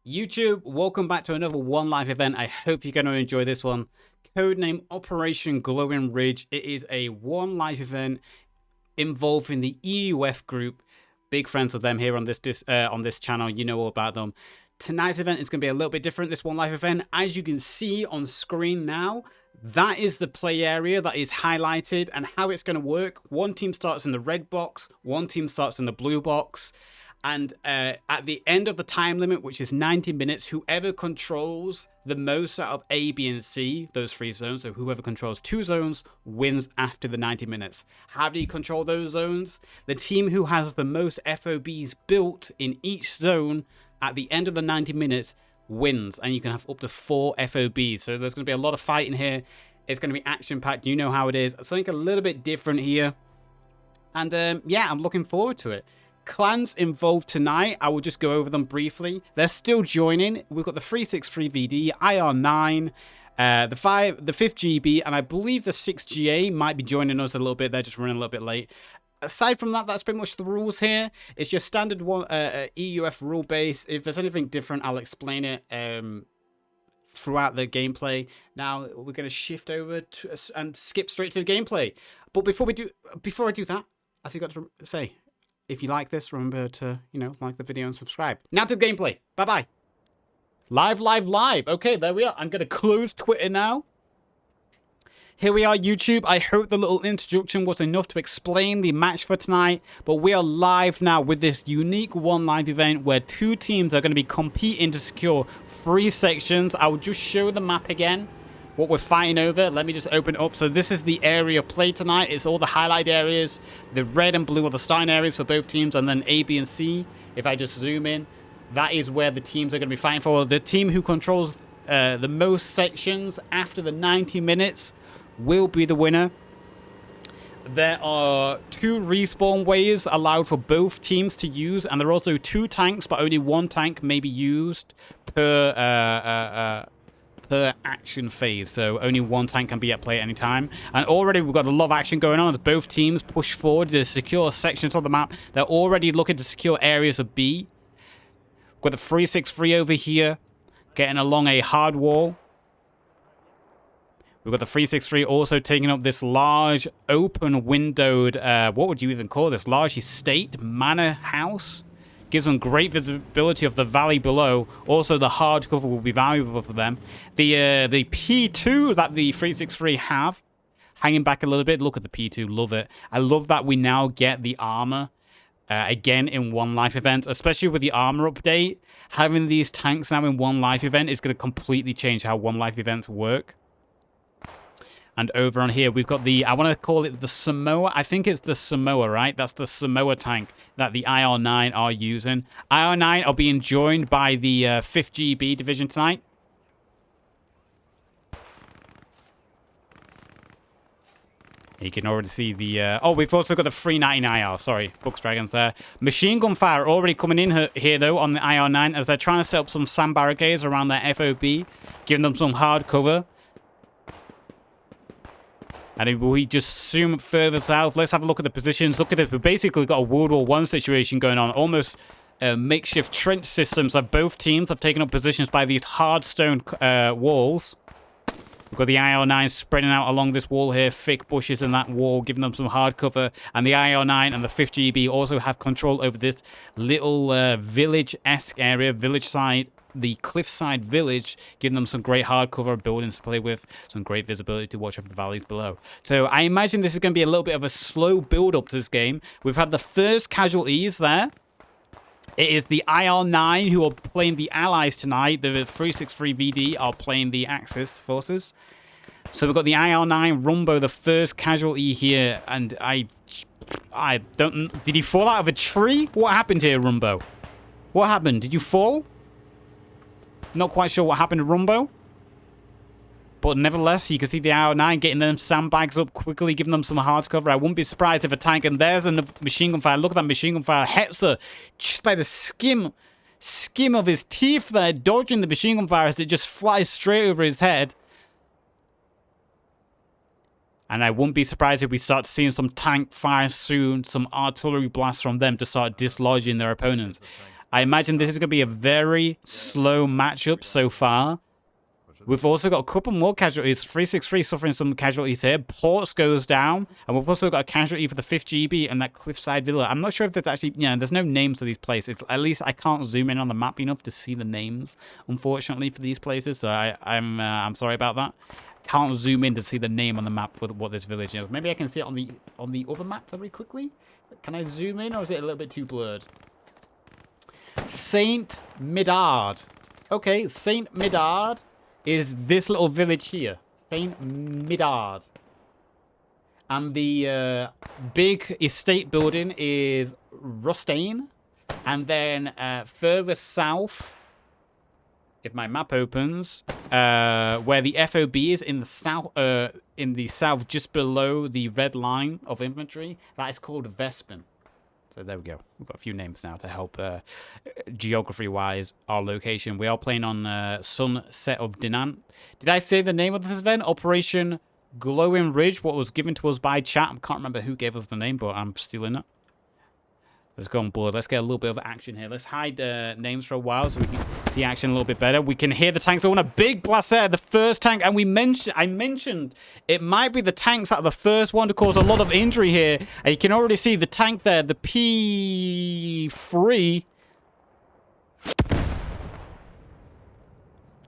YouTube, welcome back to another One Life event. I hope you're going to enjoy this one. Codename Operation Glowing Ridge. It is a One Life event involving the EUF group. Big friends of them here on this channel. You know all about them. Tonight's event is going to be a little bit different. This One Life event, as you can see on screen now, that is the play area that is highlighted and how it's going to work. One team starts in the red box, one team starts in the blue box. And at the end of the time limit, which is 90 minutes, whoever controls the most out of A, B, and C, those three zones, so whoever controls two zones wins after the 90 minutes. How do you control those zones? The team who has the most FOBs built in each zone at the end of the 90 minutes wins, and you can have up to 4 FOBs. So there's going to be a lot of fighting here. It's going to be action-packed. You know how it is. Something a little bit different here. And yeah, I'm looking forward to it. Clans involved tonight, I will just go over them briefly. They're still joining. We've got the 363 VD, IR9, the 5th GB, and I believe the 6th GA might be joining us a little bit. They're just running a little bit late. Aside from that, that's pretty much the rules here. It's your standard one EUF rule base. If there's anything different, I'll explain it throughout the gameplay. Now we're going to shift over to and skip straight to the gameplay. But before I do that, I forgot to say, if you like this, remember to, like the video and subscribe. Now to the gameplay. Bye-bye. Live. Okay, there we are. I'm going to close Twitter now. Here we are, YouTube. I hope the little introduction was enough to explain the match for tonight. But we are live now with this unique One Life event where two teams are going to be competing to secure 3 sections. I will just show the map again. What we're fighting over. Let me just open it up. So this is the area of play tonight. It's all the highlight areas. The red and blue are the starting areas for both teams, and then A, B, and C. If I just zoom in, that is where the teams are going to be fighting for. The team who controls the most sections after the 90 minutes will be the winner. There are 2 respawn ways allowed for both teams to use, and there are also 2 tanks, but only 1 tank may be used per action phase, so only 1 tank can be at play at any time. And already we've got a lot of action going on as both teams push forward to secure sections of the map. They're already looking to secure areas of B. We've got the 363 over here getting along a hard wall. We've got the 363 also taking up this large open windowed, what would you even call this? Large estate, manor house. Gives them great visibility of the valley below. Also, the hard cover will be valuable for them. The P2 that the 363 have, hanging back a little bit. Look at the P2, love it. I love that we now get the armor again in One Life events, especially with the armor update. Having these tanks now in One Life event is going to completely change how One Life events work. And over on here, we've got the, I want to call it the Samoa. I think it's the Samoa, right? That's the Samoa tank that the IR9 are using. IR9 are being joined by the 5th GB division tonight. You can already see the... oh, we've also got the 399IR. Sorry, Bucks Dragons there. Machine gun fire already coming in here, though, on the IR9 as they're trying to set up some sand barricades around their FOB, giving them some hard cover. And if we just zoom further south, let's have a look at the positions. Look at it. We've basically got a World War I situation going on. Almost makeshift trench systems that both teams have taken up positions by these hard stone walls. We've got the IR9 spreading out along this wall here. Thick bushes in that wall, giving them some hard cover. And the IR9 and the 5th GB also have control over this little village-esque area, village side. The cliffside village, giving them some great hardcover buildings to play with, some great visibility to watch over the valleys below. So I imagine this is going to be a little bit of a slow build up to this game. We've had the first casualties there. It is the IR9 who are playing the Allies tonight. The 363 VD are playing the Axis forces. So we've got the IR9 Rumbo, the first casualty here, and I don't... Did he fall out of a tree? What happened here, Rumbo? What happened? Did you fall? Not quite sure what happened to Rumbo. But nevertheless, you can see the IR9 getting them sandbags up quickly, giving them some hard cover. I wouldn't be surprised if a tank, and there's another machine gun fire. Look at that machine gun fire. Hetzer, just by the skim of his teeth there, dodging the machine gun fire as it just flies straight over his head. And I wouldn't be surprised if we start seeing some tank fire soon, some artillery blasts from them to start dislodging their opponents. I imagine this is going to be a very slow matchup so far. We've also got a couple more casualties. 363 suffering some casualties here. Ports goes down. And we've also got a casualty for the 5th GB and that Cliffside Villa. I'm not sure if there's actually... Yeah, there's no names to these places. At least I can't zoom in on the map enough to see the names, unfortunately, for these places. So I'm sorry about that. Can't zoom in to see the name on the map for what this village is. Maybe I can see it on the other map very quickly. Can I zoom in or is it a little bit too blurred? Saint Medard. Okay, Saint Medard is this little village here. Saint Medard. And the big estate building is Rustain. And then further south, if my map opens, where the FOB is in the south, just below the red line of infantry, that is called Vespin. So there we go. We've got a few names now to help geography-wise our location. We are playing on Sunset of Dinan. Did I say the name of this event? Operation Glowing Ridge, what was given to us by chat. I can't remember who gave us the name, but I'm stealing it. Let's go on board. Let's get a little bit of action here. Let's hide names for a while so we can see action a little bit better. We can hear the tanks. Oh, and a big blast there. The first tank. And I mentioned it might be the tanks that are the first one to cause a lot of injury here. And you can already see the tank there. The P3.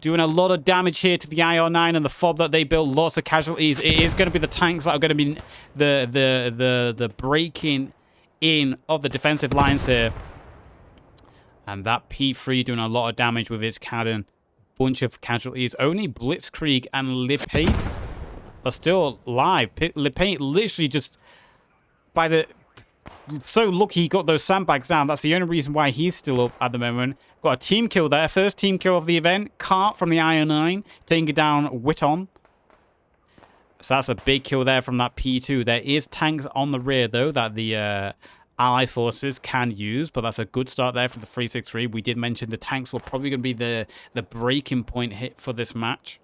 Doing a lot of damage here to the IR9 and the FOB that they built. Lots of casualties. It is going to be the tanks that are going to be the breaking in of the defensive lines here. And that P3 doing a lot of damage with its cannon. Bunch of casualties. Only Blitzkrieg and Lipate are still live. Lipate literally just by the... So lucky he got those sandbags down. That's the only reason why he's still up at the moment. Got a team kill there. First team kill of the event. Cart from the IR9 taking down Witton. So that's a big kill there from that P2. There is tanks on the rear, though, that the Allied forces can use. But that's a good start there for the 363. We did mention the tanks were probably going to be the breaking point hit for this match.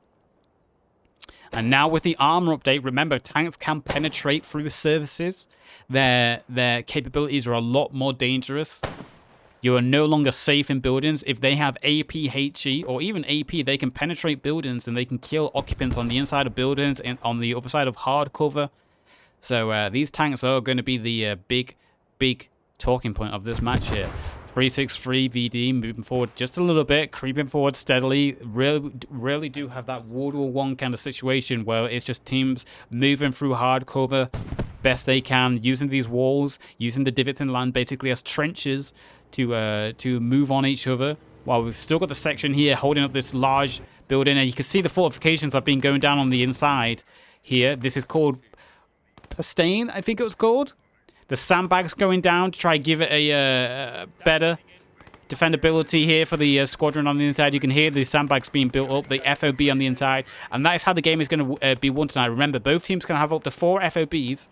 And now with the armor update, remember, tanks can penetrate through surfaces. Their capabilities are a lot more dangerous. You are no longer safe in buildings. If they have APHE or even AP, they can penetrate buildings and they can kill occupants on the inside of buildings and on the other side of hard cover. So these tanks are going to be the big talking point of this match here. 363 VD moving forward just a little bit, creeping forward steadily. Really do have that World War I kind of situation where it's just teams moving through hard cover best they can, using these walls, using the divots in land basically as trenches to move on each other. While we've still got the section here holding up this large building, and you can see the fortifications have been going down on the inside here. This is called Postain, I think it was called. The sandbags going down to try and give it a better defendability here for the squadron on the inside. You can hear the sandbags being built up, the FOB on the inside, and that is how the game is going to be won tonight. Remember, both teams can have up to 4 FOBs.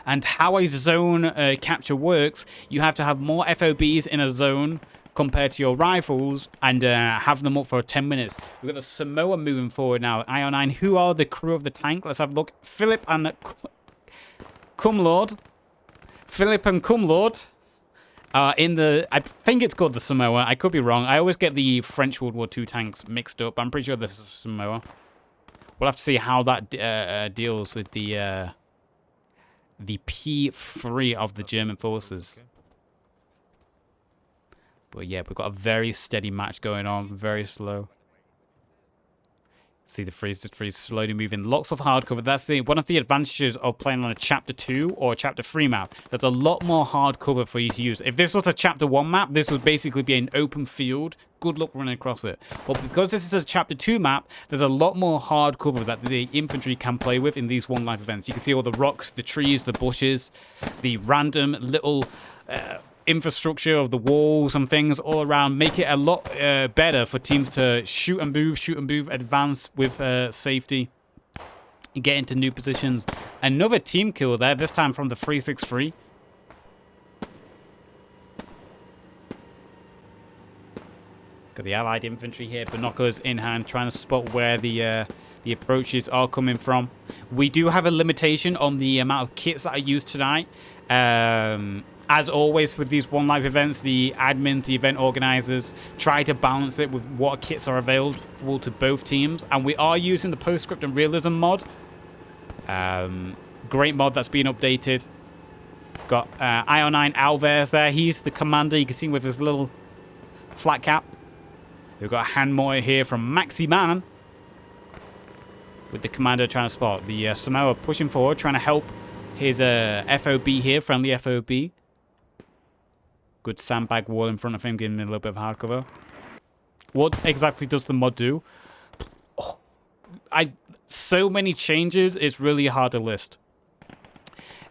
And how a zone capture works, you have to have more FOBs in a zone compared to your rifles and have them up for 10 minutes. We've got the Samoa moving forward now. IR9, who are the crew of the tank? Let's have a look. Philip and Cumlord. Philip and Cumlord are in the... I think it's called the Samoa. I could be wrong. I always get the French World War II tanks mixed up. I'm pretty sure this is Samoa. We'll have to see how that deals with the P3 of the German forces. But yeah, we've got a very steady match going on, very slow. See the 363 slowly moving. Lots of hardcover. That's one of the advantages of playing on a Chapter 2 or a Chapter 3 map. There's a lot more hardcover for you to use. If this was a Chapter 1 map, this would basically be an open field. Good luck running across it. But because this is a Chapter 2 map, there's a lot more hardcover that the infantry can play with in these one-life events. You can see all the rocks, the trees, the bushes, the random little... infrastructure of the walls and things all around make it a lot better for teams to shoot and move, advance with safety, and get into new positions. Another team kill there, this time from the 363. Got the Allied infantry here, binoculars in hand, trying to spot where the approaches are coming from. We do have a limitation on the amount of kits that I use tonight. As always with these One Life events, the admins, the event organizers, try to balance it with what kits are available to both teams. And we are using the Post Scriptum Realism Mod. Great mod that's been updated. Got IO9 Alvarez there. He's the commander. You can see with his little flat cap. We've got a hand motor here from Maxi Man. With the commander trying to spot. The Samoa pushing forward, trying to help his FOB here, friendly FOB. Good sandbag wall in front of him, giving him a little bit of hard cover. What exactly does the mod do? Oh, so many changes, it's really hard to list.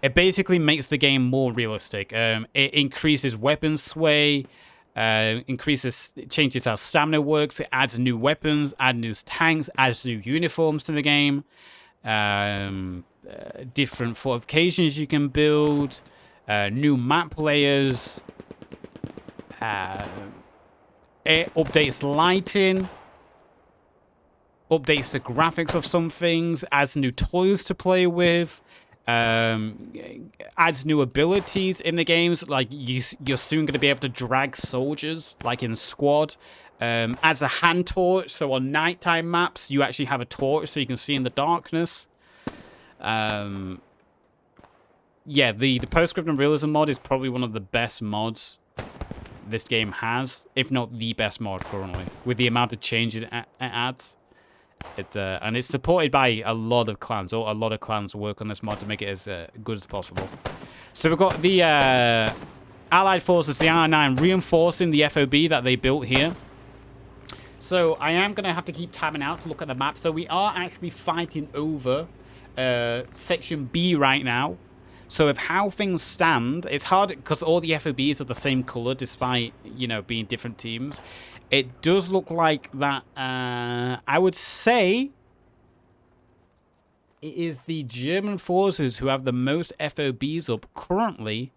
It basically makes the game more realistic. It increases weapon sway, changes how stamina works. It adds new weapons, adds new tanks, adds new uniforms to the game. Different fortifications you can build, new map layers. It updates lighting, updates the graphics of some things, adds new toys to play with, adds new abilities in the games. Like you're soon going to be able to drag soldiers, like in Squad. As a hand torch, so on nighttime maps, you actually have a torch so you can see in the darkness. Yeah, the Post Scriptum Realism mod is probably one of the best mods this game has, if not the best mod currently, with the amount of changes it adds. And it's supported by a lot of clans. A lot of clans work on this mod to make it as good as possible. So we've got the Allied forces, the R9, reinforcing the FOB that they built here. So I am going to have to keep tabbing out to look at the map. So we are actually fighting over Section B right now. So if how things stand, it's hard because all the FOBs are the same color despite, you know, being different teams. It does look like that, I would say it is the German forces who have the most FOBs up currently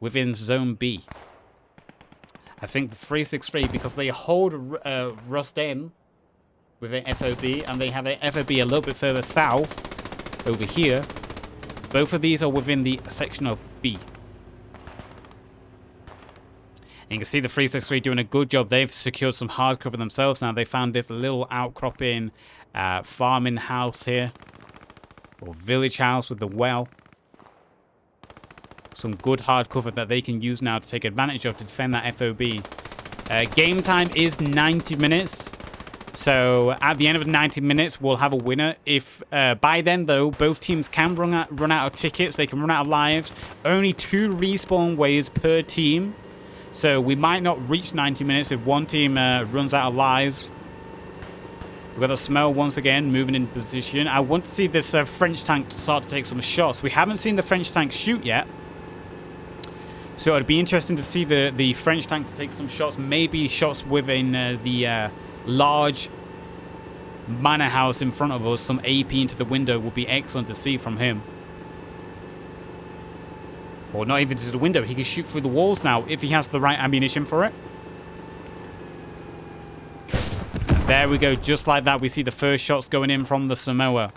within Zone B. I think the 363, because they hold Rust-In with an FOB, and they have an FOB a little bit further south over here. Both of these are within the section of B. And you can see the 363 doing a good job. They've secured some hard cover themselves now. They found this little outcropping farming house here. Or village house with the well. Some good hard cover that they can use now to take advantage of to defend that FOB. Game time is 90 minutes. So at the end of the 90 minutes, we'll have a winner. If by then, though, both teams can run out of tickets, they can run out of lives. Only 2 respawn waves per team. So we might not reach 90 minutes if one team runs out of lives. We've got the smell once again, moving into position. I want to see this French tank start to take some shots. We haven't seen the French tank shoot yet. So it'd be interesting to see the French tank to take some shots. Maybe shots within the large manor house in front of us. Some AP into the window would be excellent to see from him. Or not even to the window. He can shoot through the walls now if he has the right ammunition for it. And there we go. Just like that, we see the first shots going in from the Samoa.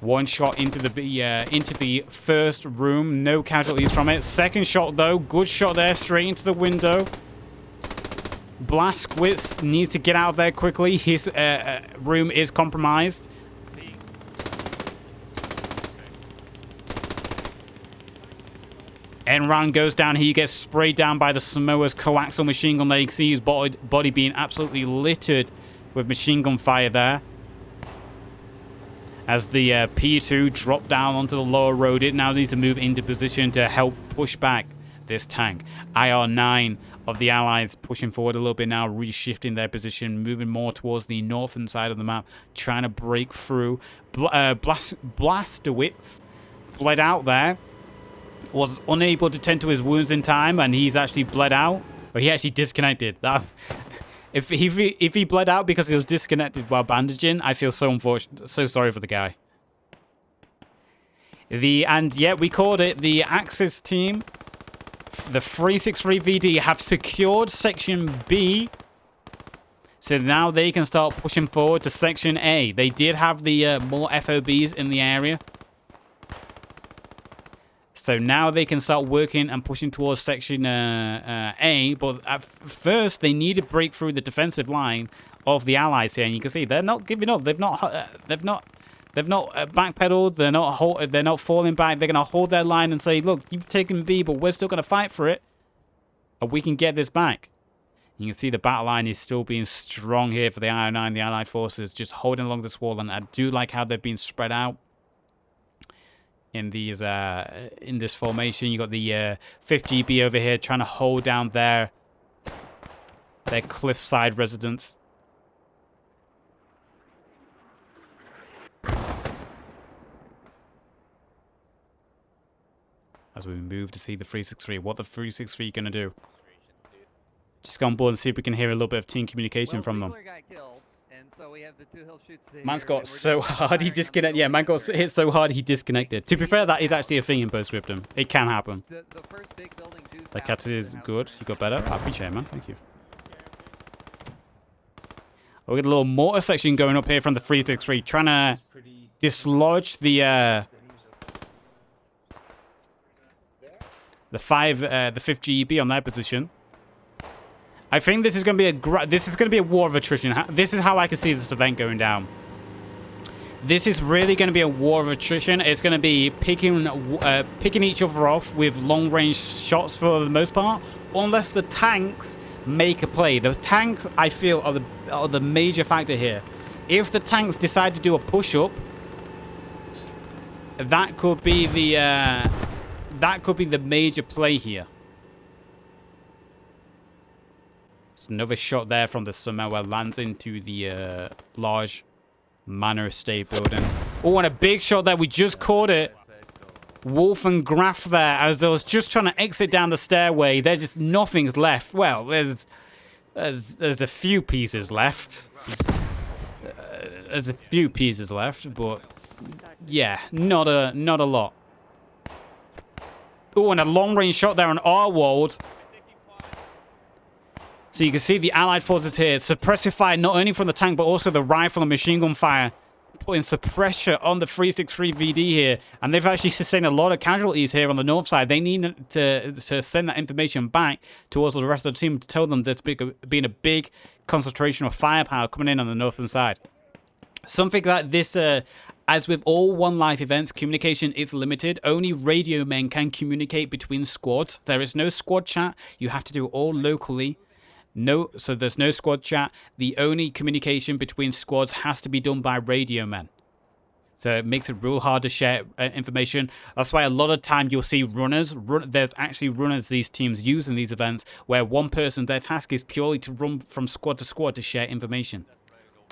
One shot into the first room. No casualties from it. Second shot, though. Good shot there. Straight into the window. Blazkowicz needs to get out of there quickly. His room is compromised. Enran goes down. He gets sprayed down by the Samoa's coaxial machine gun there. You can see his body being absolutely littered with machine gun fire there. As the P2 dropped down onto the lower road, it now needs to move into position to help push back this tank. IR9 of the Allies pushing forward a little bit now, reshifting their position, moving more towards the northern side of the map, trying to break through. Blazkowicz bled out there. Was unable to tend to his wounds in time, and he's actually bled out. Or he actually disconnected. If he bled out because he was disconnected while bandaging, I feel so unfortunate, so sorry for the guy. And yeah, we called it. The Axis team, the 363 VD, have secured Section B. So now they can start pushing forward to Section A. They did have the more FOBs in the area. So now they can start working and pushing towards section A. But at first, they need to break through the defensive line of the Allies here. And you can see they're not giving up. They've not backpedaled. They're not falling back. They're gonna hold their line and say, "Look, you've taken B, but we're still gonna fight for it, and we can get this back." You can see the battle line is still being strong here for the IO9, the Allied forces, just holding along this wall. And I do like how they've been spread out in these in this formation. You got the 5th GB over here trying to hold down their cliffside residents. As we move to see the 363, what the 363 going to do? Just go on board and see if we can hear a little bit of team communication from them. Man's got so hard he disconnected. Yeah, man got hit so hard he disconnected. To be fair, that is actually a thing in Post Scriptum. It can happen. The cat is good. You got better. I appreciate it, man. Thank you. We got a little mortar section going up here from the 363, trying to dislodge the 5th GB on their position. I think this is going to be a war of attrition. This is how I can see this event going down. This is really going to be a war of attrition. It's going to be picking each other off with long-range shots for the most part, unless the tanks make a play. The tanks, I feel, are the major factor here. If the tanks decide to do a push-up, that could be the major play here. Another shot there from the Samoa lands into the large manor estate building. Oh, and a big shot there. We just caught it. Wolf and Graf there as they was just trying to exit down the stairway. There's just nothing's left. Well, there's a few pieces left. There's a few pieces left, but yeah, not a lot. Oh, and a long range shot there on Arwald. So you can see the Allied forces here suppressive fire not only from the tank but also the rifle and machine gun fire, putting suppressor on the 363 VD here. And they've actually sustained a lot of casualties here on the north side. They need to send that information back towards the rest of the team to tell them there's been a big concentration of firepower coming in on the northern side. Something like this, as with all One Life events, communication is limited. Only radio men can communicate between squads. There is no squad chat. You have to do it all locally. So there's no squad chat. The only communication between squads has to be done by radio men. So it makes it real hard to share information. That's why a lot of time you'll see runners. There's actually runners these teams use in these events where one person, their task is purely to run from squad to squad to share information.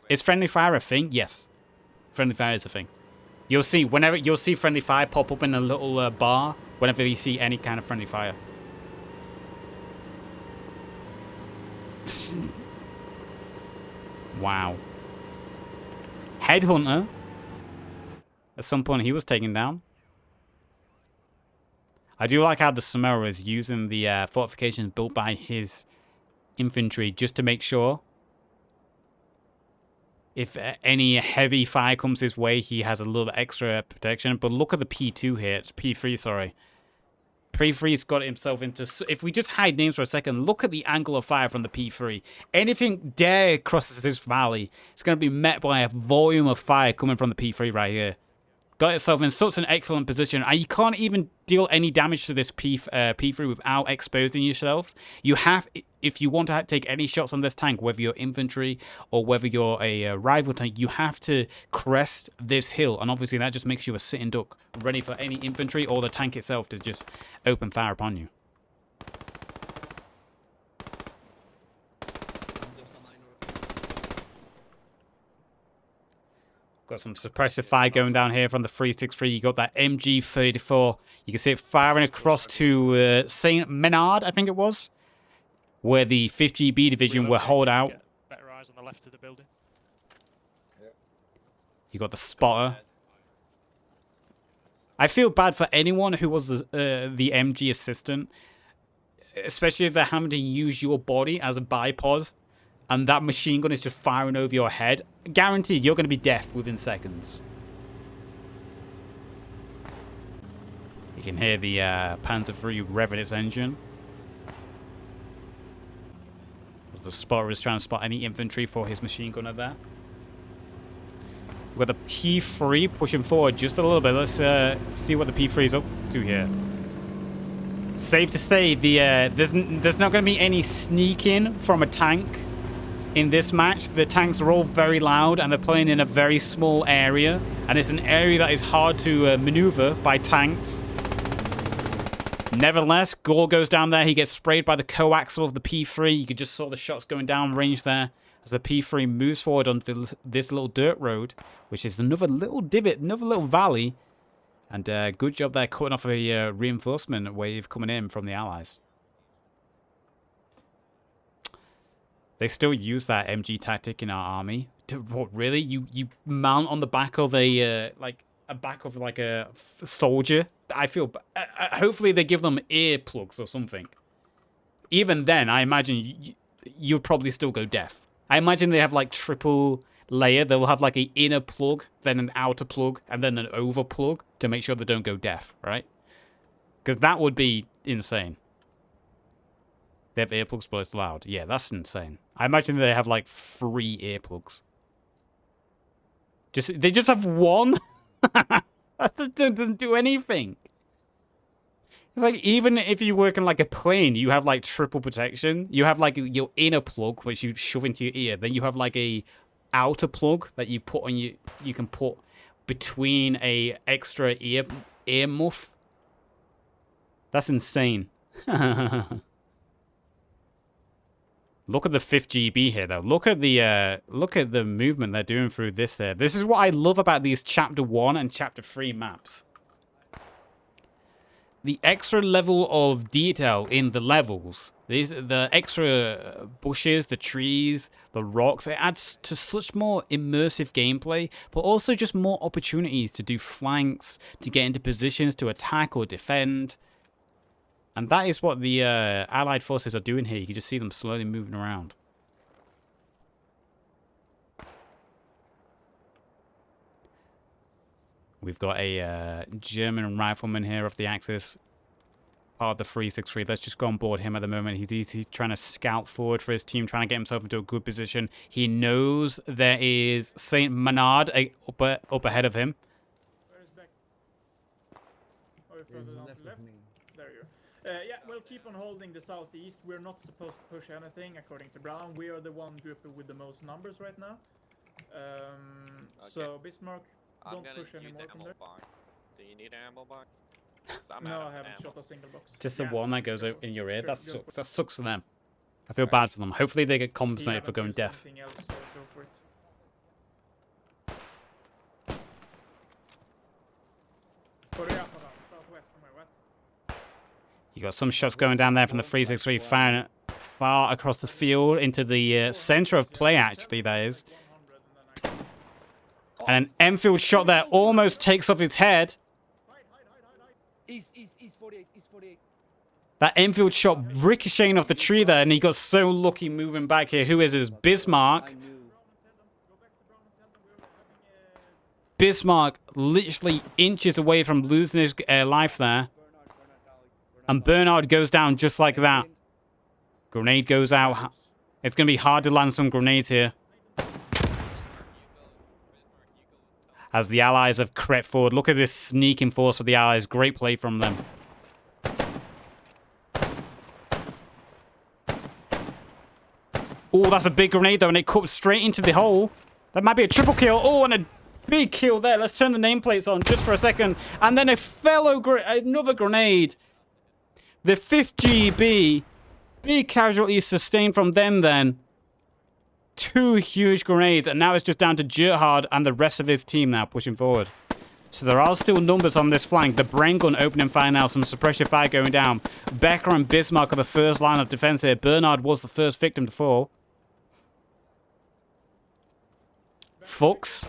Is friendly fire a thing? Yes. Friendly fire is a thing. You'll see friendly fire pop up in a little bar whenever you see any kind of friendly fire. Wow. Headhunter. At some point he was taken down. I do like how the Samoa is using the fortifications built by his infantry just to make sure if any heavy fire comes his way, he has a little extra protection. But look at the P2 here. It's P3, sorry. P3's got himself into... If we just hide names for a second, look at the angle of fire from the P3. Anything dare crosses this valley, it's going to be met by a volume of fire coming from the P3 right here. Got yourself in such an excellent position. And you can't even deal any damage to this P3 without exposing yourselves. You have, if you want to take any shots on this tank, whether you're infantry or whether you're a rival tank, you have to crest this hill. And obviously that just makes you a sitting duck, ready for any infantry or the tank itself to just open fire upon you. Got some suppressive fire going down here from the 363. You got that MG34. You can see it firing across to St. Menard, I think it was, where the 5th GB division were holed out. Better eyes on the left of the building. You got the spotter. I feel bad for anyone who was the MG assistant, especially if they're having to use your body as a bipod. And that machine gun is just firing over your head. Guaranteed, you're going to be deaf within seconds. You can hear the Panzer III revving its engine. As the spotter is trying to spot any infantry for his machine gunner there. We've got the P3 pushing forward just a little bit. Let's see what the P3 is up to here. Safe to say, there's not going to be any sneaking from a tank in this match. The tanks are all very loud and they're playing in a very small area. And it's an area that is hard to maneuver by tanks. Nevertheless, Gore goes down there. He gets sprayed by the coaxial of the P3. You can just saw the shots going down range there as the P3 moves forward onto this little dirt road, which is another little divot, another little valley. And good job there cutting off a reinforcement wave coming in from the Allies. They still use that MG tactic in our army. What, really? You mount on the back of a soldier? I feel. Hopefully they give them earplugs or something. Even then, I imagine you'd probably still go deaf. I imagine they have like triple layer. They'll have like an inner plug, then an outer plug, and then an over plug to make sure they don't go deaf, right? Because that would be insane. They have earplugs, but it's loud. Yeah, that's insane. I imagine they have like 3 earplugs. They just have one. That doesn't do anything. It's like, even if you work in like a plane, you have like triple protection. You have like your inner plug, which you shove into your ear. Then you have like a outer plug that you put on you can put between a extra ear muff. That's insane. Look at the 5th GB here, though. Look at the movement they're doing through this there. This is what I love about these Chapter 1 and Chapter 3 maps. The extra level of detail in the levels. The extra bushes, the trees, the rocks. It adds to such more immersive gameplay, but also just more opportunities to do flanks, to get into positions to attack or defend. And that is what the Allied forces are doing here. You can just see them slowly moving around. We've got a German rifleman here off the Axis. Part of the 363. Let's just go on board him at the moment. He's trying to scout forward for his team, trying to get himself into a good position. He knows there is Saint Menard up ahead of him. Where is Beck? Oh, you're further down to the left? There you are. Yeah, we'll keep on holding the southeast. We're not supposed to push anything, according to Brown. We are the one group with the most numbers right now. Okay. So, Bismarck, don't push any more from there. Box. Do you need an ammo box? No, I haven't shot a single box. Just the one that goes in your ear. That sucks. That sucks for them. I feel bad for them. Hopefully they get compensated for going deaf. Else, so go for it. Southwest somewhere, what? You got some shots going down there from the 363, firing far across the field into the center of play, actually, that is. And an Enfield shot there almost takes off his head. East 48, East 48. That Enfield shot ricocheting off the tree there, and he got so lucky moving back here. Who is this? Bismarck. Bismarck literally inches away from losing his life there. And Bernard goes down just like that. Grenade goes out. It's going to be hard to land some grenades here. As the Allies have crept forward. Look at this sneaking force of the Allies. Great play from them. Oh, that's a big grenade, though, and it cuts straight into the hole. That might be a triple kill. Oh, and a big kill there. Let's turn the nameplates on just for a second. And then another grenade. The 5th GB. Big casualties sustained from them then. 2 huge grenades, and now it's just down to Gerhard and the rest of his team now pushing forward. So there are still numbers on this flank. The brain gun opening fire now, some suppression fire going down. Becker and Bismarck are the first line of defense here. Bernard was the first victim to fall. Fuchs.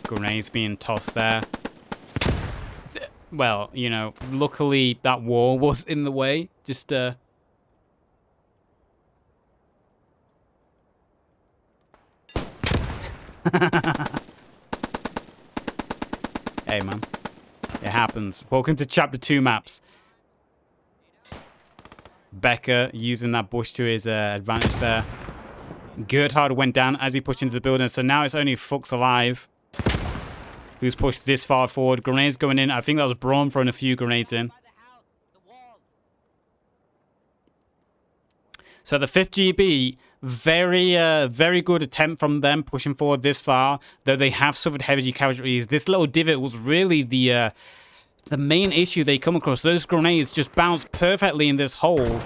Grenades being tossed there. Well, you know, luckily that wall was in the way. Just, Hey, man. It happens. Welcome to Chapter 2 maps. Becker using that bush to his advantage there. Gerhard went down as he pushed into the building, so now it's only Fuchs alive, who's pushed this far forward. Grenades going in. I think that was Braun throwing a few grenades in. So the 5th GB, very good attempt from them pushing forward this far, though they have suffered heavy casualties. This little divot was really the main issue they come across. Those grenades just bounced perfectly in this hole.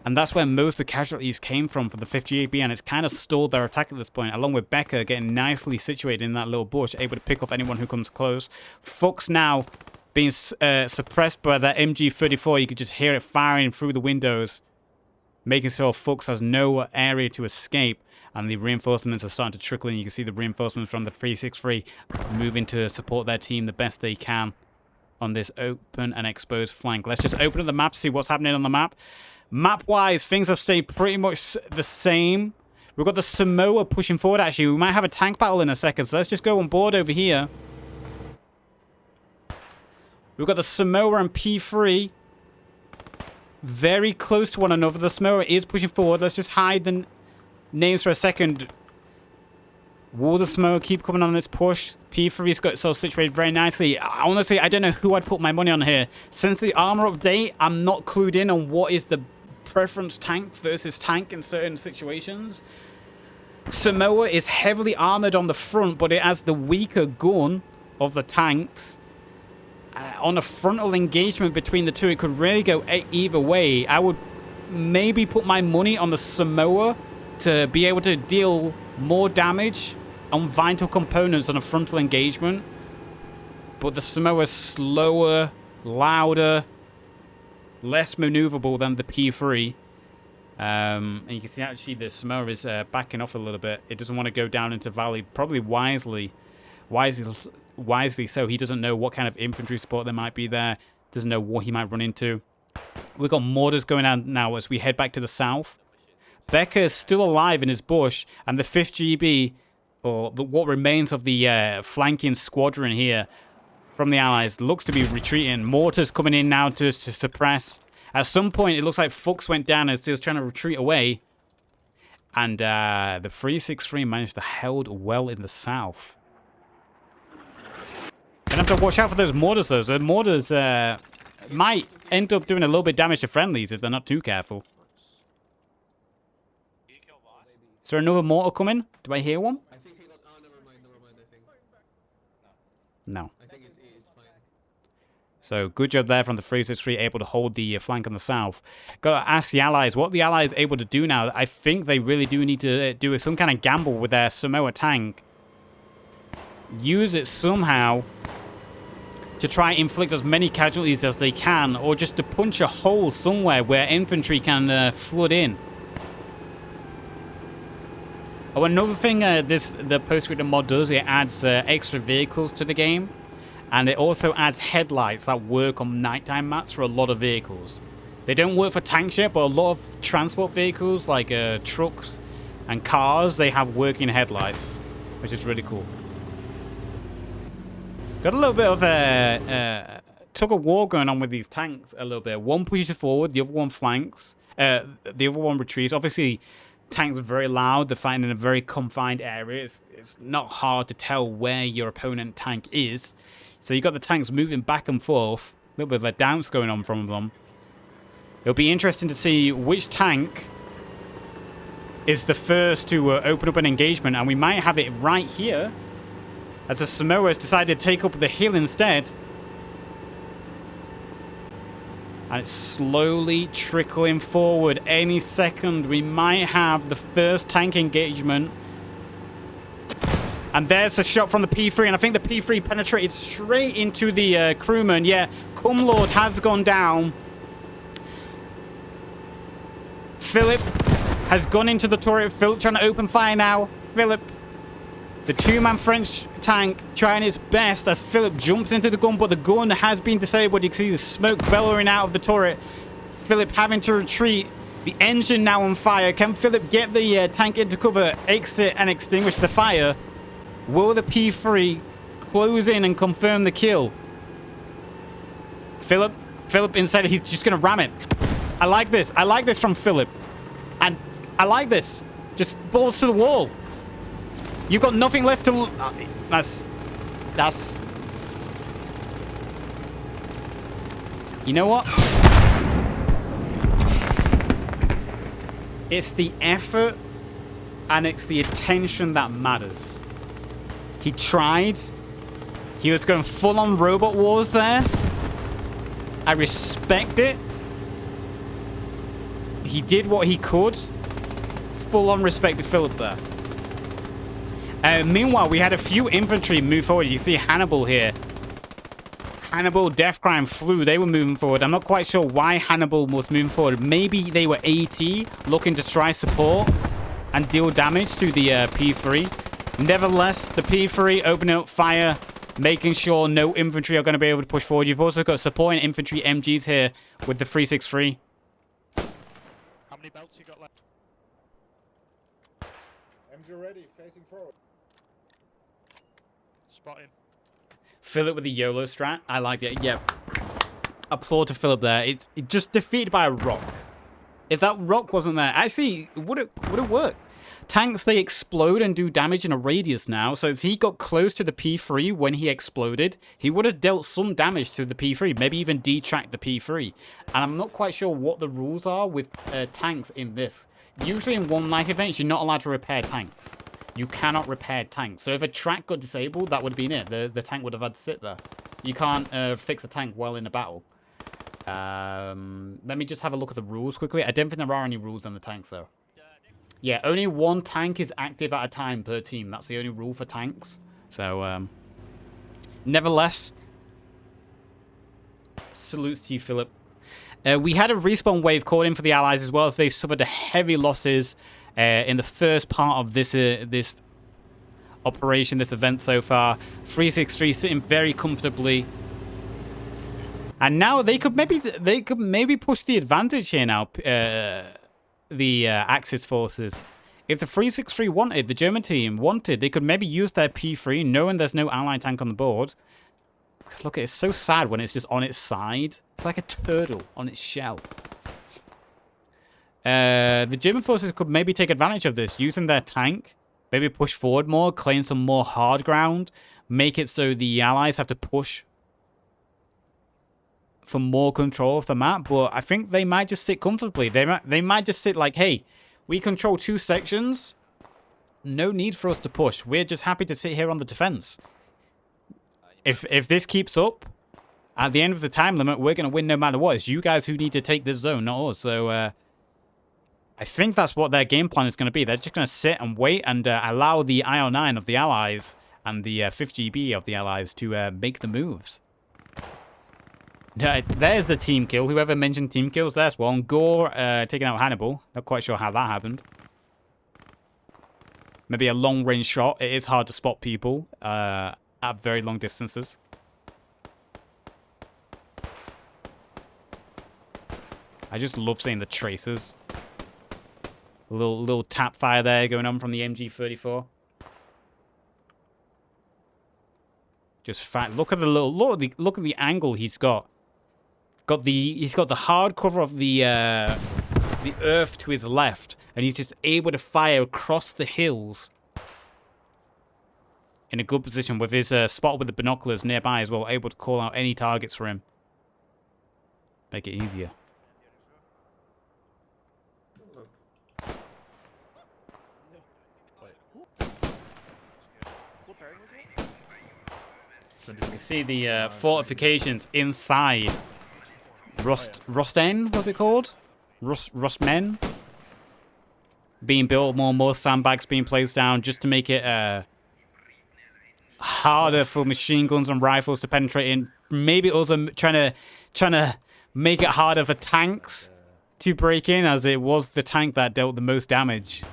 And that's where most of the casualties came from for the 5th GB, and it's kind of stalled their attack at this point, along with Becker getting nicely situated in that little bush, able to pick off anyone who comes close. Fuchs now being suppressed by that MG34. You could just hear it firing through the windows, making sure Fuchs has no area to escape, and the reinforcements are starting to trickle in. You can see the reinforcements from the 363 moving to support their team the best they can on this open and exposed flank. Let's just open up the map to see what's happening on the map. Map-wise, things have stayed pretty much the same. We've got the Samoa pushing forward, actually. We might have a tank battle in a second, so let's just go on board over here. We've got the Samoa and P3 very close to one another. The Samoa is pushing forward. Let's just hide the names for a second. Will the Samoa keep coming on this push? P3's got itself situated very nicely. Honestly, I don't know who I'd put my money on here. Since the armor update, I'm not clued in on what is the preference tank versus tank in certain situations. Samoa is heavily armored on the front, but it has the weaker gun of the tanks. On a frontal engagement between the two, it could really go either way. I would maybe put my money on the Samoa to be able to deal more damage on vital components on a frontal engagement. But the Samoa is slower, louder, less maneuverable than the P3. And you can see actually the Samoa is backing off a little bit. It doesn't want to go down into valley, probably wisely so. He doesn't know what kind of infantry support there might be there. Doesn't know what he might run into. We've got mortars going on now as we head back to the south. Becker is still alive in his bush, and the 5th GB, or what remains of the flanking squadron here from the Allies, looks to be retreating. Mortars coming in now to suppress. At some point, it looks like Fuchs went down as he was trying to retreat away. And the 363 managed to hold well in the south. Gonna have to watch out for those mortars, though. So mortars might end up doing a little bit of damage to friendlies if they're not too careful. Is there another mortar coming? Do I hear one? I think he got. Oh, never mind, I think. No. I think it's fine. So good job there from the 363, able to hold the flank on the south. Got to ask the Allies what the Allies are able to do now. I think they really do need to do some kind of gamble with their Samoa tank. Use it somehow to try and inflict as many casualties as they can, or just to punch a hole somewhere where infantry can flood in. Oh, another thing the Post Scriptum mod does, it adds extra vehicles to the game. And it also adds headlights that work on nighttime maps for a lot of vehicles. They don't work for tanks yet, but a lot of transport vehicles like trucks and cars, they have working headlights, which is really cool. Got a little bit of a tug of war going on with these tanks a little bit. One pushes forward, the other one flanks, the other one retreats. Obviously, tanks are very loud. They're fighting in a very confined area. It's not hard to tell where your opponent tank is. So you got the tanks moving back and forth. A little bit of a dance going on from them. It'll be interesting to see which tank is the first to open up an engagement. And we might have it right here, as the Samoas decided to take up the hill instead. And it's slowly trickling forward. Any second, we might have the first tank engagement. And there's the shot from the P3, and I think the P3 penetrated straight into the crewman. Yeah, Cumlord has gone down. Philip has gone into the turret. Philip trying to open fire now. Philip, the two-man French tank, trying its best as Philip jumps into the gun, but the gun has been disabled. You can see the smoke bellowing out of the turret. Philip having to retreat. The engine now on fire. Can Philip get the tank into cover, exit, and extinguish the fire? Will the P3 close in and confirm the kill? Philip instead, he's just going to ram it. I like this. I like this from Philip. And I like this. Just balls to the wall. You've got nothing left to... That's... You know what? It's the effort and it's the attention that matters. He tried. He was going full on robot wars there. I respect it. He did what he could. Full on respect to Philip there. Meanwhile, we had a few infantry move forward. You see Hannibal here. Hannibal, Death Crime, Flu, they were moving forward. I'm not quite sure why Hannibal was moving forward. Maybe they were AT, looking to try support and deal damage to the P3. Nevertheless, the P3 opening up fire, making sure no infantry are going to be able to push forward. You've also got supporting infantry MGs here with the 363. How many belts you got left? MG ready, facing forward. Spotting. Philip with the YOLO strat. I liked it. Yep. Applaud to Philip there. It's just defeated by a rock. If that rock wasn't there, actually, would it work? Tanks, they explode and do damage in a radius now. So if he got close to the P3 when he exploded, he would have dealt some damage to the P3. Maybe even detract the P3. And I'm not quite sure what the rules are with tanks in this. Usually in one life events, you're not allowed to repair tanks. You cannot repair tanks. So if a track got disabled, that would have been it. The tank would have had to sit there. You can't fix a tank while in a battle. Let me just have a look at the rules quickly. I don't think there are any rules on the tanks, though. Yeah, only one tank is active at a time per team. That's the only rule for tanks. So, nevertheless, salutes to you, Philip. We had a respawn wave called in for the Allies as well. They suffered heavy losses in the first part of this operation, this event so far. 363 sitting very comfortably, and now they could maybe push the advantage here now. The Axis forces, if the 363 wanted, the German team wanted, they could maybe use their P3, knowing there's no Allied tank on the board. Look, it's so sad when it's just on its side. It's like a turtle on its shell. The German forces could maybe take advantage of this, using their tank, maybe push forward more, claim some more hard ground, make it so the Allies have to push for more control of the map. But I think they might just sit comfortably. They might just sit like, hey, we control 2 sections. No need for us to push. We're just happy to sit here on the defense. If this keeps up, at the end of the time limit, we're going to win no matter what. It's you guys who need to take this zone, not us. So, I think that's what their game plan is going to be. They're just going to sit and wait and allow the IO9 of the Allies and the 5GB of the Allies to make the moves. There's the team kill. Whoever mentioned team kills, there's one. Gore taking out Hannibal. Not quite sure how that happened. Maybe a long-range shot. It is hard to spot people at very long distances. I just love seeing the tracers. A little tap fire there going on from the MG34. Just fat. Look at the look at the angle he's got. He's got the hard cover of the earth to his left, and he's just able to fire across the hills in a good position with his spot with the binoculars nearby as well, able to call out any targets for him. Make it easier. You see the fortifications inside Rosten, what's it called? Rustmen? Being built, more sandbags being placed down just to make it harder for machine guns and rifles to penetrate in. Maybe also trying to make it harder for tanks to break in, as it was the tank that dealt the most damage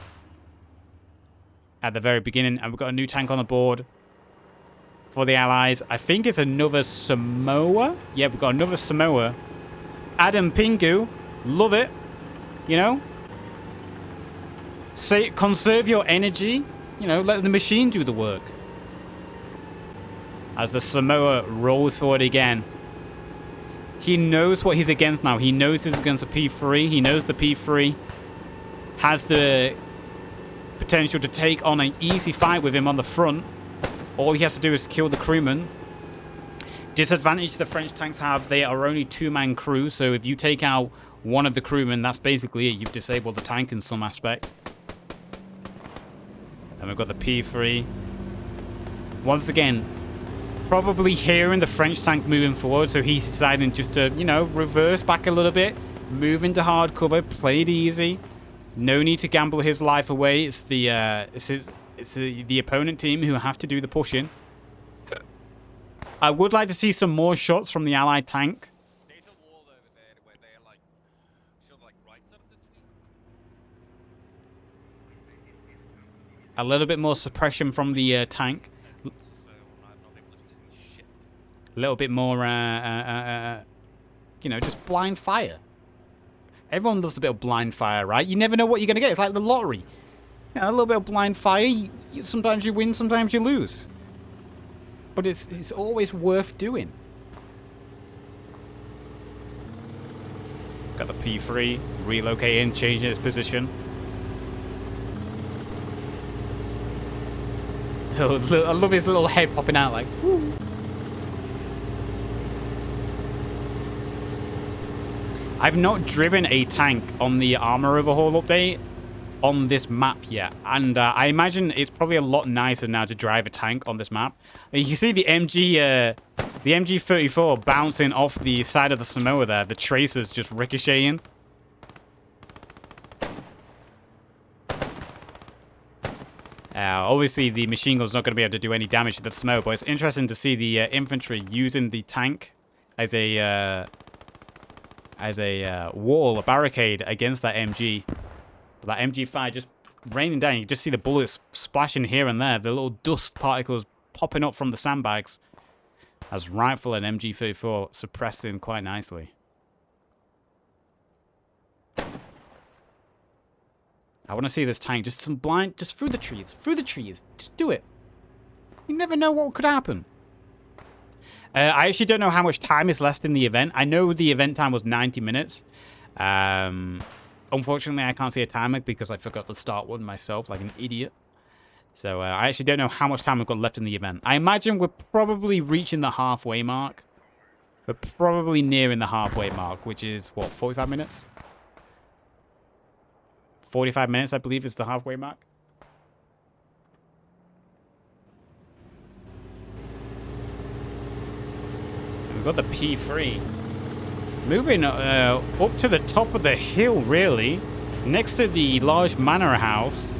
at the very beginning. And we've got a new tank on the board for the Allies. I think it's another Samoa. Yeah, we've got another Samoa. Adam Pingu. Love it. You know? Say, conserve your energy. You know, let the machine do the work. As the Samoa rolls forward again. He knows what he's against now. He knows he's against a P3. He knows the P3 has the potential to take on an easy fight with him on the front. All he has to do is kill the crewman. Disadvantage the French tanks have, they are only 2-man crew, so if you take out one of the crewmen, that's basically it. You've disabled the tank in some aspect. And we've got the P3. Once again, probably hearing the French tank moving forward, so he's deciding just to, you know, reverse back a little bit, move into hard cover, play it easy. No need to gamble his life away. It's the the opponent team who have to do the pushing. I would like to see some more shots from the Allied tank. There's a wall over there where they're like, sort of like right side of the tree. A little bit more suppression from the tank. So I'm not able to see shit. A little bit more, you know, just blind fire. Everyone does a bit of blind fire, right? You never know what you're going to get. It's like the lottery. You know, a little bit of blind fire. Sometimes you win, sometimes you lose. But it's always worth doing. Got the P3 relocating, changing its position. I love his little head popping out like, woo. I've not driven a tank on the armor overhaul update on this map yet, and I imagine it's probably a lot nicer now to drive a tank on this map. You can see the MG34 bouncing off the side of the Samoa there, the tracers just ricocheting. Obviously the machine gun's not going to be able to do any damage to the Samoa, but it's interesting to see the infantry using the tank as a wall, a barricade against that MG. That MG5 just raining down. You can just see the bullets splashing here and there. The little dust particles popping up from the sandbags. As rifle and MG34 suppressing quite nicely. I want to see this tank. Just some blind, just through the trees. Through the trees. Just do it. You never know what could happen. I actually don't know how much time is left in the event. I know the event time was 90 minutes. Unfortunately, I can't see a timer because I forgot to start one myself like an idiot. So I actually don't know how much time we've got left in the event. I imagine we're probably reaching the halfway mark. We're probably nearing the halfway mark, which is, what, 45 minutes? 45 minutes, I believe, is the halfway mark. We've got the P3. Moving up to the top of the hill, really. Next to the large manor house.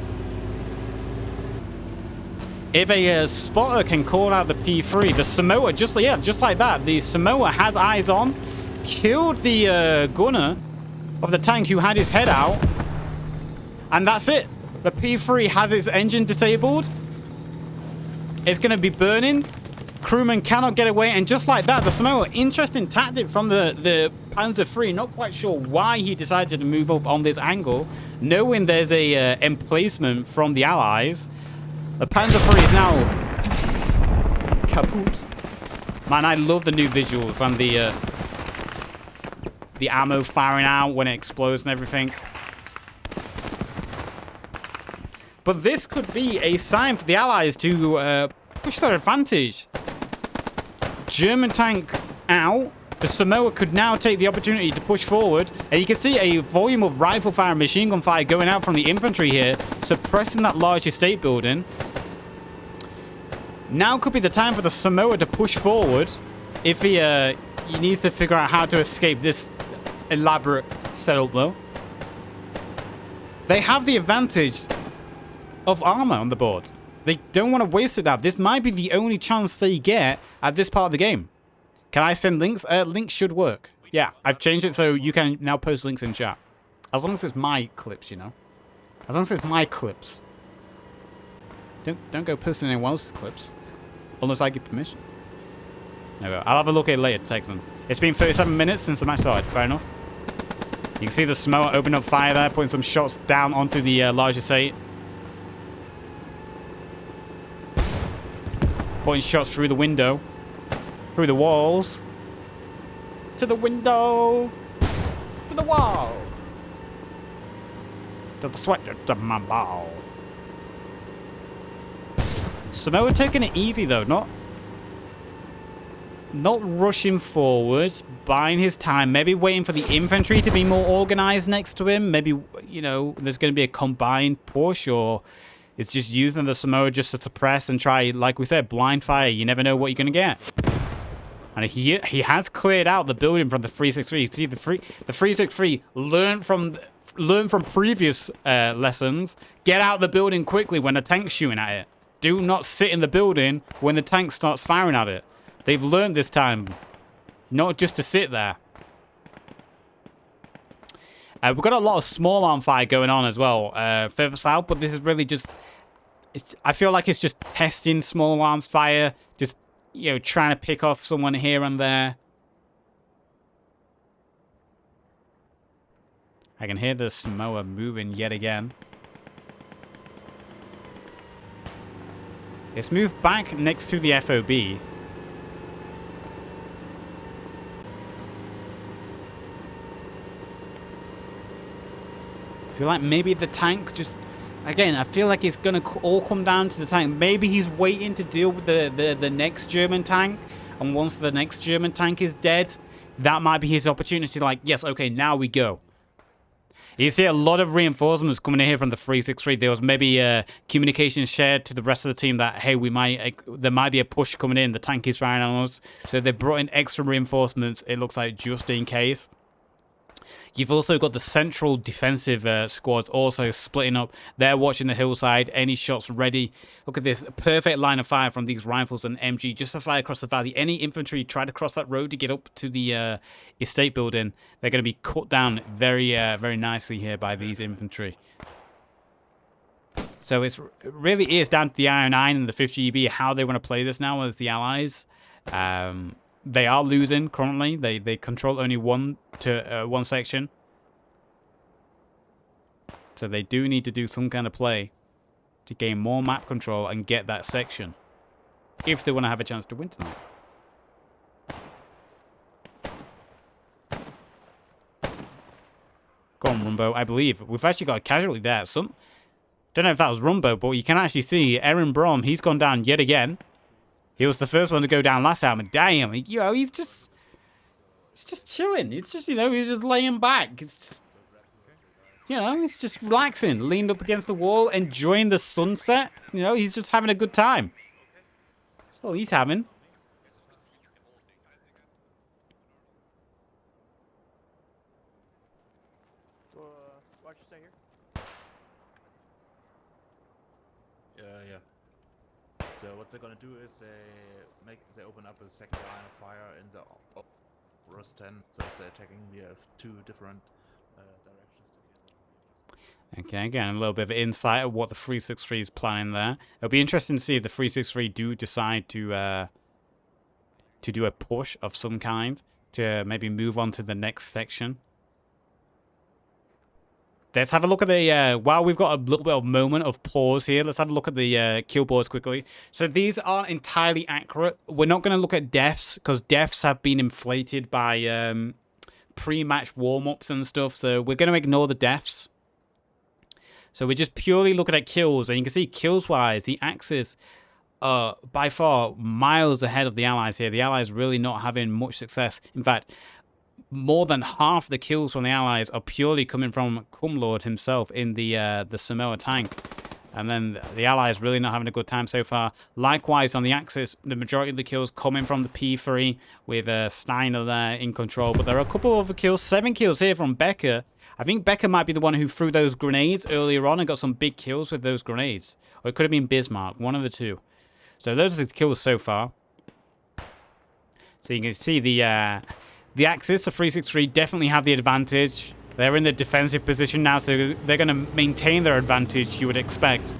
If a spotter can call out the P3, the Samoa, just like that, the Samoa has eyes on. Killed the gunner of the tank who had his head out. And that's it. The P3 has its engine disabled. It's going to be burning. Crewmen cannot get away, and just like that, the Samoa, interesting tactic from the Panzer III. Not quite sure why he decided to move up on this angle, knowing there's a emplacement from the Allies. The Panzer III is now kaput. Man, I love the new visuals and the ammo firing out when it explodes and everything. But this could be a sign for the Allies to push their advantage. German tank out. The Samoa could now take the opportunity to push forward. And you can see a volume of rifle fire and machine gun fire going out from the infantry here, suppressing that large estate building. Now could be the time for the Samoa to push forward if he needs to figure out how to escape this elaborate setup, though. They have the advantage of armor on the board. They don't want to waste it now. This might be the only chance they get at this part of the game. Can I send links? Links should work. Yeah, I've changed it so you can now post links in chat. As long as it's my clips, you know. As long as it's my clips. Don't go posting anyone else's clips. Unless I give permission. There we go. I'll have a look at it later, Texan. It's been 37 minutes since the match started. Fair enough. You can see the Samoa open up fire there, putting some shots down onto the large estate. Putting shots through the window. Through the walls. To the window. To the wall. To the sweater to my ball. Samoa taking it easy though, not rushing forward, buying his time, maybe waiting for the infantry to be more organized next to him. Maybe, you know, there's going to be a combined push, or it's just using the Samoa just to suppress and try, like we said, blind fire. You never know what you're going to get. And he has cleared out the building from the 363. See, the 363 learn from previous lessons. Get out the building quickly when the tank's shooting at it. Do not sit in the building when the tank starts firing at it. They've learned this time, not just to sit there. We've got a lot of small arm fire going on as well further south, but this is really just... I feel like it's just testing small arms fire, just, you know, trying to pick off someone here and there. I can hear the Samoa moving yet again. It's moved back next to the FOB. I feel like maybe the tank just... Again, I feel like it's going to all come down to the tank. Maybe he's waiting to deal with the next German tank. And once the next German tank is dead, that might be his opportunity. Like, yes, okay, now we go. You see a lot of reinforcements coming in here from the 363. There was maybe communication shared to the rest of the team that, hey, there might be a push coming in. The tank is firing on us. So they brought in extra reinforcements, it looks like, just in case. You've also got the central defensive squads also splitting up. They're watching the hillside. Any shots ready. Look at this. Perfect line of fire from these rifles and MG just to fire across the valley. Any infantry try to cross that road to get up to the estate building, they're going to be cut down very, very nicely here by these infantry. So it really is down to the Iron 9 and the 50 EB how they want to play this now as the Allies. They are losing currently. They control only one section. So they do need to do some kind of play to gain more map control and get that section if they want to have a chance to win tonight. Go on, Rumbo. I believe we've actually got a casualty there. Don't know if that was Rumbo, but you can actually see Aaron Brom. He's gone down yet again. He was the first one to go down last time, and damn, you know, he's just chilling. It's just, you know, he's just laying back. It's just, you know, he's just relaxing, leaned up against the wall, enjoying the sunset. You know, he's just having a good time. That's all he's having. Why'd you stay here? Yeah. So what they're gonna do is they open up a second line of fire in the Rust 10. So they're attacking via two different directions together. Okay, again, a little bit of insight of what the 363 is planning there. It'll be interesting to see if the 363 do decide to do a push of some kind to maybe move on to the next section. Let's have a look at the, while we've got a little bit of moment of pause here, let's have a look at the kill boards quickly. So these aren't entirely accurate. We're not going to look at deaths, because deaths have been inflated by pre-match warm-ups and stuff. So we're going to ignore the deaths. So we're just purely looking at kills. And you can see kills-wise, the Axis are by far miles ahead of the Allies here. The Allies really not having much success. In fact, more than half the kills from the Allies are purely coming from Cumlord himself in the Samoa tank. And then the Allies really not having a good time so far. Likewise, on the Axis, the majority of the kills coming from the P3 with Steiner there in control. But there are a couple of other kills. 7 kills here from Becker. I think Becker might be the one who threw those grenades earlier on and got some big kills with those grenades. Or it could have been Bismarck, one of the two. So those are the kills so far. So you can see the Axis, the 363, definitely have the advantage. They're in the defensive position now, so they're going to maintain their advantage, you would expect.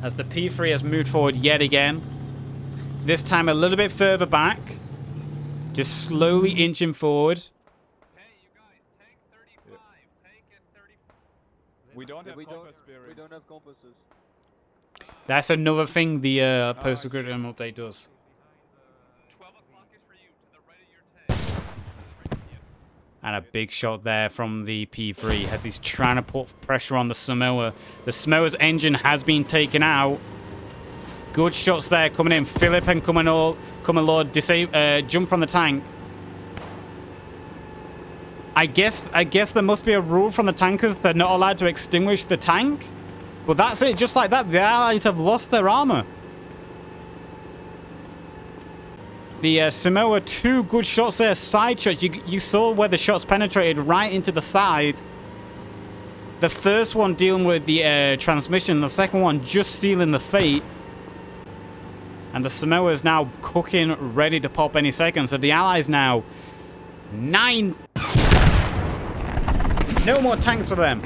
As the P3 has moved forward yet again. This time a little bit further back. Just slowly inching forward. Hey, you guys, tank We don't have we compass don't bearings. we don't have compasses. That's another thing the I Post see. Scriptum update does. 12 o'clock is for you, to the right of your tank. To the right of you. And a big shot there from the P3 as he's trying to put pressure on the Samoa. The Samoa's engine has been taken out. Good shots there coming in. Philip and Lord jump from the tank. I guess there must be a rule from the tankers. They're not allowed to extinguish the tank. But that's it. Just like that, the Allies have lost their armor. The Samoa, 2 good shots there. Side shots. You saw where the shots penetrated right into the side. The first one dealing with the transmission. The second one just stealing the fate. And the Samoa is now cooking, ready to pop any second. So the Allies now 9. No more tanks for them.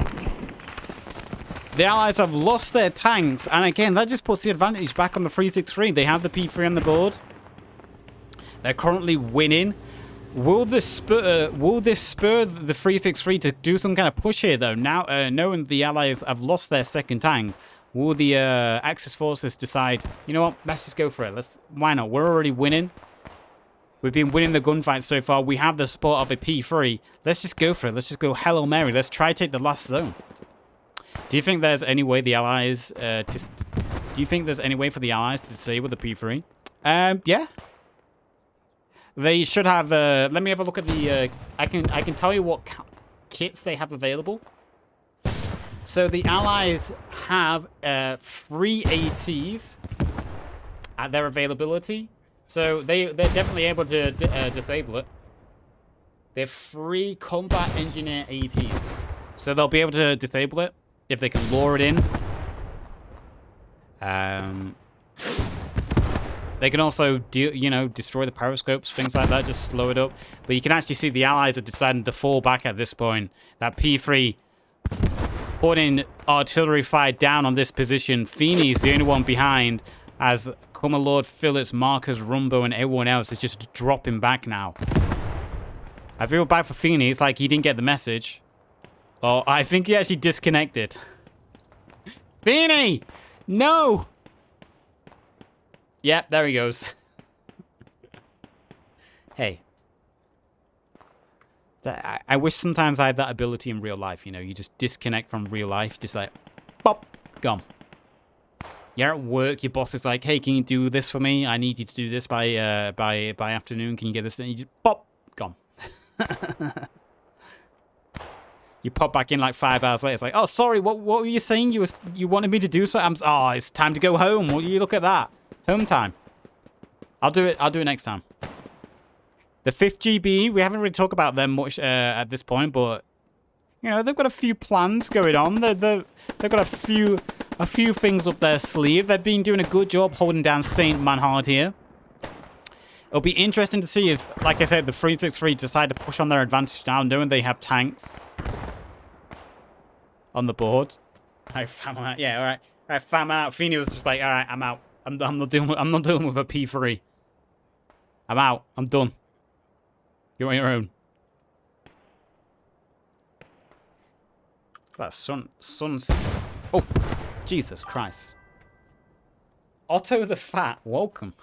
The Allies have lost their tanks. And again, that just puts the advantage back on the 363. They have the P3 on the board. They're currently winning. Will this spur the 363 to do some kind of push here, though? Now, knowing the Allies have lost their second tank, will the Axis forces decide, you know what, let's just go for it. Why not? We're already winning. We've been winning the gunfight so far. We have the support of a P3. Let's just go for it. Let's just go Hail Mary. Let's try to take the last zone. Do you think there's any way the Allies do you think there's any way for the Allies to disable the P3? Yeah. They should have. Let me have a look at the. I can tell you what kits they have available. So the Allies have 3 ATs at their availability. So they're definitely able to disable it. They have 3 combat engineer ATs, so they'll be able to disable it if they can lure it in. They can also, destroy the periscopes, things like that, just slow it up. But you can actually see the Allies are deciding to fall back at this point. That P3 putting artillery fire down on this position. Feeney's the only one behind, as Lord Phillips, Marcus, Rumbo, and everyone else is just dropping back now. I feel bad for Feeney. It's like he didn't get the message. Oh, I think he actually disconnected. Feeney! No! Yep, there he goes. Hey. I wish sometimes I had that ability in real life, You just disconnect from real life. Just like, pop, gone. You're at work, your boss is like, hey, can you do this for me? I need you to do this by afternoon. Can you get this? And you just, pop, gone. You pop back in like 5 hours later. It's like, oh, sorry, what were you saying? You wanted me to do so? Oh, it's time to go home. Will you look at that? Home time. I'll do it next time. The 5th GB, we haven't really talked about them much at this point, but they've got a few plans going on. They've got a few things up their sleeve. They've been doing a good job holding down Saint Manhard here. It'll be interesting to see if, like I said, the 363 decide to push on their advantage now, knowing they have tanks on the board. I found out. Yeah, all right. I found out. Feeney was just like, all right, I'm out. I'm not dealing with a P3. I'm out. I'm done. You're on your own. That sun's. Oh, Jesus Christ. Otto the Fat, welcome.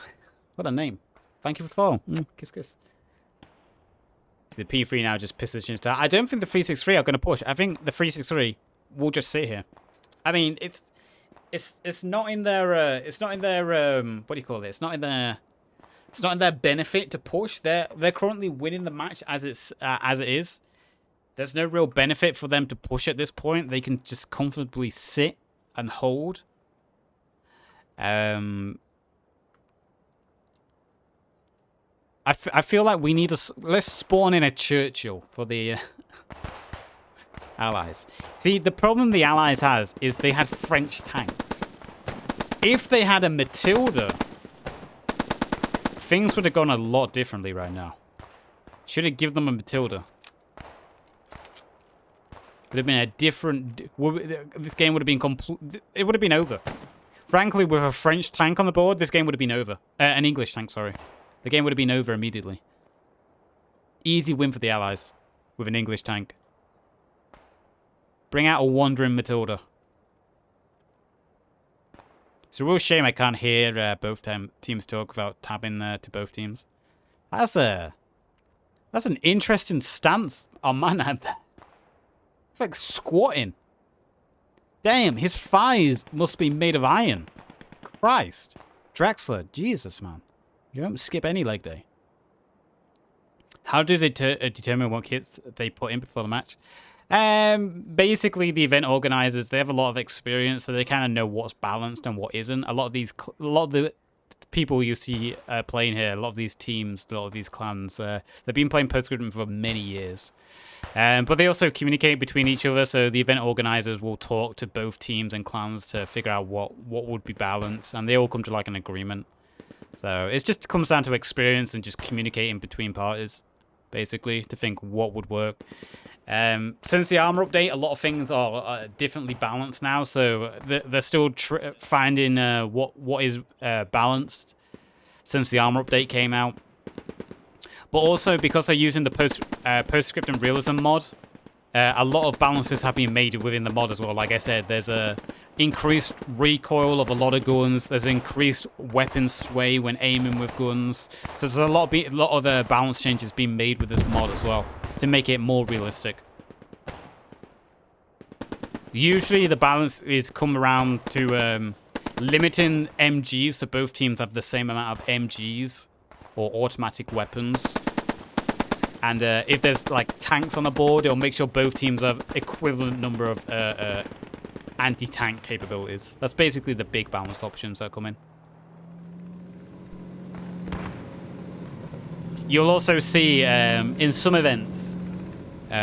What a name. Thank you for the follow. Kiss, kiss. See, the P3 now just positions down. I don't think the 363 are going to push. I think the 363 will just sit here. I mean, it's not in their what do you call it? It's not in their benefit to push. They're currently winning the match as it is. There's no real benefit for them to push at this point. They can just comfortably sit and hold. I feel like we need let's spawn in a Churchill for the Allies. See, the problem the Allies has is they had French tanks. If they had a Matilda, things would have gone a lot differently right now. Should have given them a Matilda. Would have been a different. This game would have been it would have been over. Frankly, with a French tank on the board, this game would have been over. An English tank, sorry. The game would have been over immediately. Easy win for the Allies with an English tank. Bring out a wandering Matilda. It's a real shame I can't hear both teams talk without tabbing to both teams. That's an interesting stance on my man there. It's like squatting. Damn, his thighs must be made of iron. Christ. Drexler, Jesus, man. You don't skip any leg day. How do they determine what kits they put in before the match? Basically, the event organizers, they have a lot of experience, so they kind of know what's balanced and what isn't. A lot of the people you see playing here, a lot of these teams, a lot of these clans, they've been playing Post Scriptum for many years. But they also communicate between each other, so the event organizers will talk to both teams and clans to figure out what would be balanced, and they all come to like an agreement. So it just comes down to experience and just communicating between parties, basically, to think what would work. Since the armor update, a lot of things are differently balanced now, so they're still finding what is balanced since the armor update came out. But also, because they're using the Post Scriptum Realism Mod, a lot of balances have been made within the mod as well. Like I said, there's a increased recoil of a lot of guns. There's increased weapon sway when aiming with guns. So there's a lot of balance changes being made with this mod as well to make it more realistic. Usually the balance is come around to limiting MGs, so both teams have the same amount of MGs or automatic weapons. And if there's like tanks on the board, it'll make sure both teams have equivalent number of anti-tank capabilities. That's basically the big balance options that come in. You'll also see in some events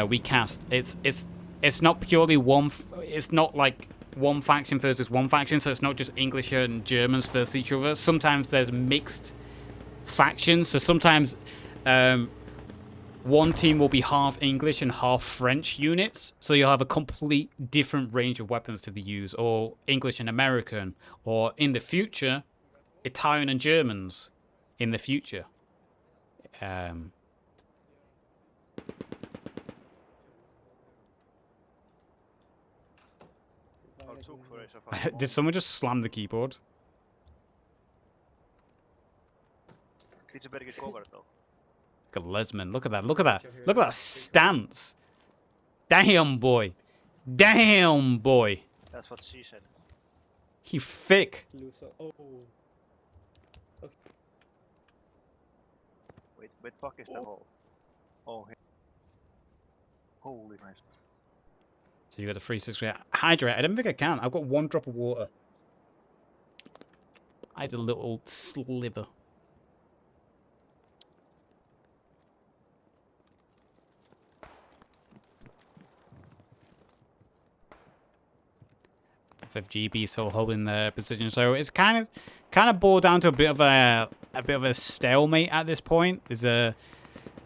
we cast. It's not purely one. It's not like one faction versus one faction. So it's not just English and Germans versus each other. Sometimes there's mixed factions. So sometimes one team will be half English and half French units. So you'll have a complete different range of weapons to use, or English and American, or in the future, Italian and Germans in the future. Did someone just slam the keyboard? It's a better get covered though. Look at Lesman. Look at that. Look at that. Look at that stance. Damn, boy. Damn, boy. That's what she said. He thick. Oh. Okay. Wait, fuck is the hole? Oh, here. Holy nice. So you got the 363. Hydrate. I don't think I can. I've got one drop of water. I had a little sliver. FGB still holding their position, so it's kind of boiled down to a bit of a stalemate at this point. The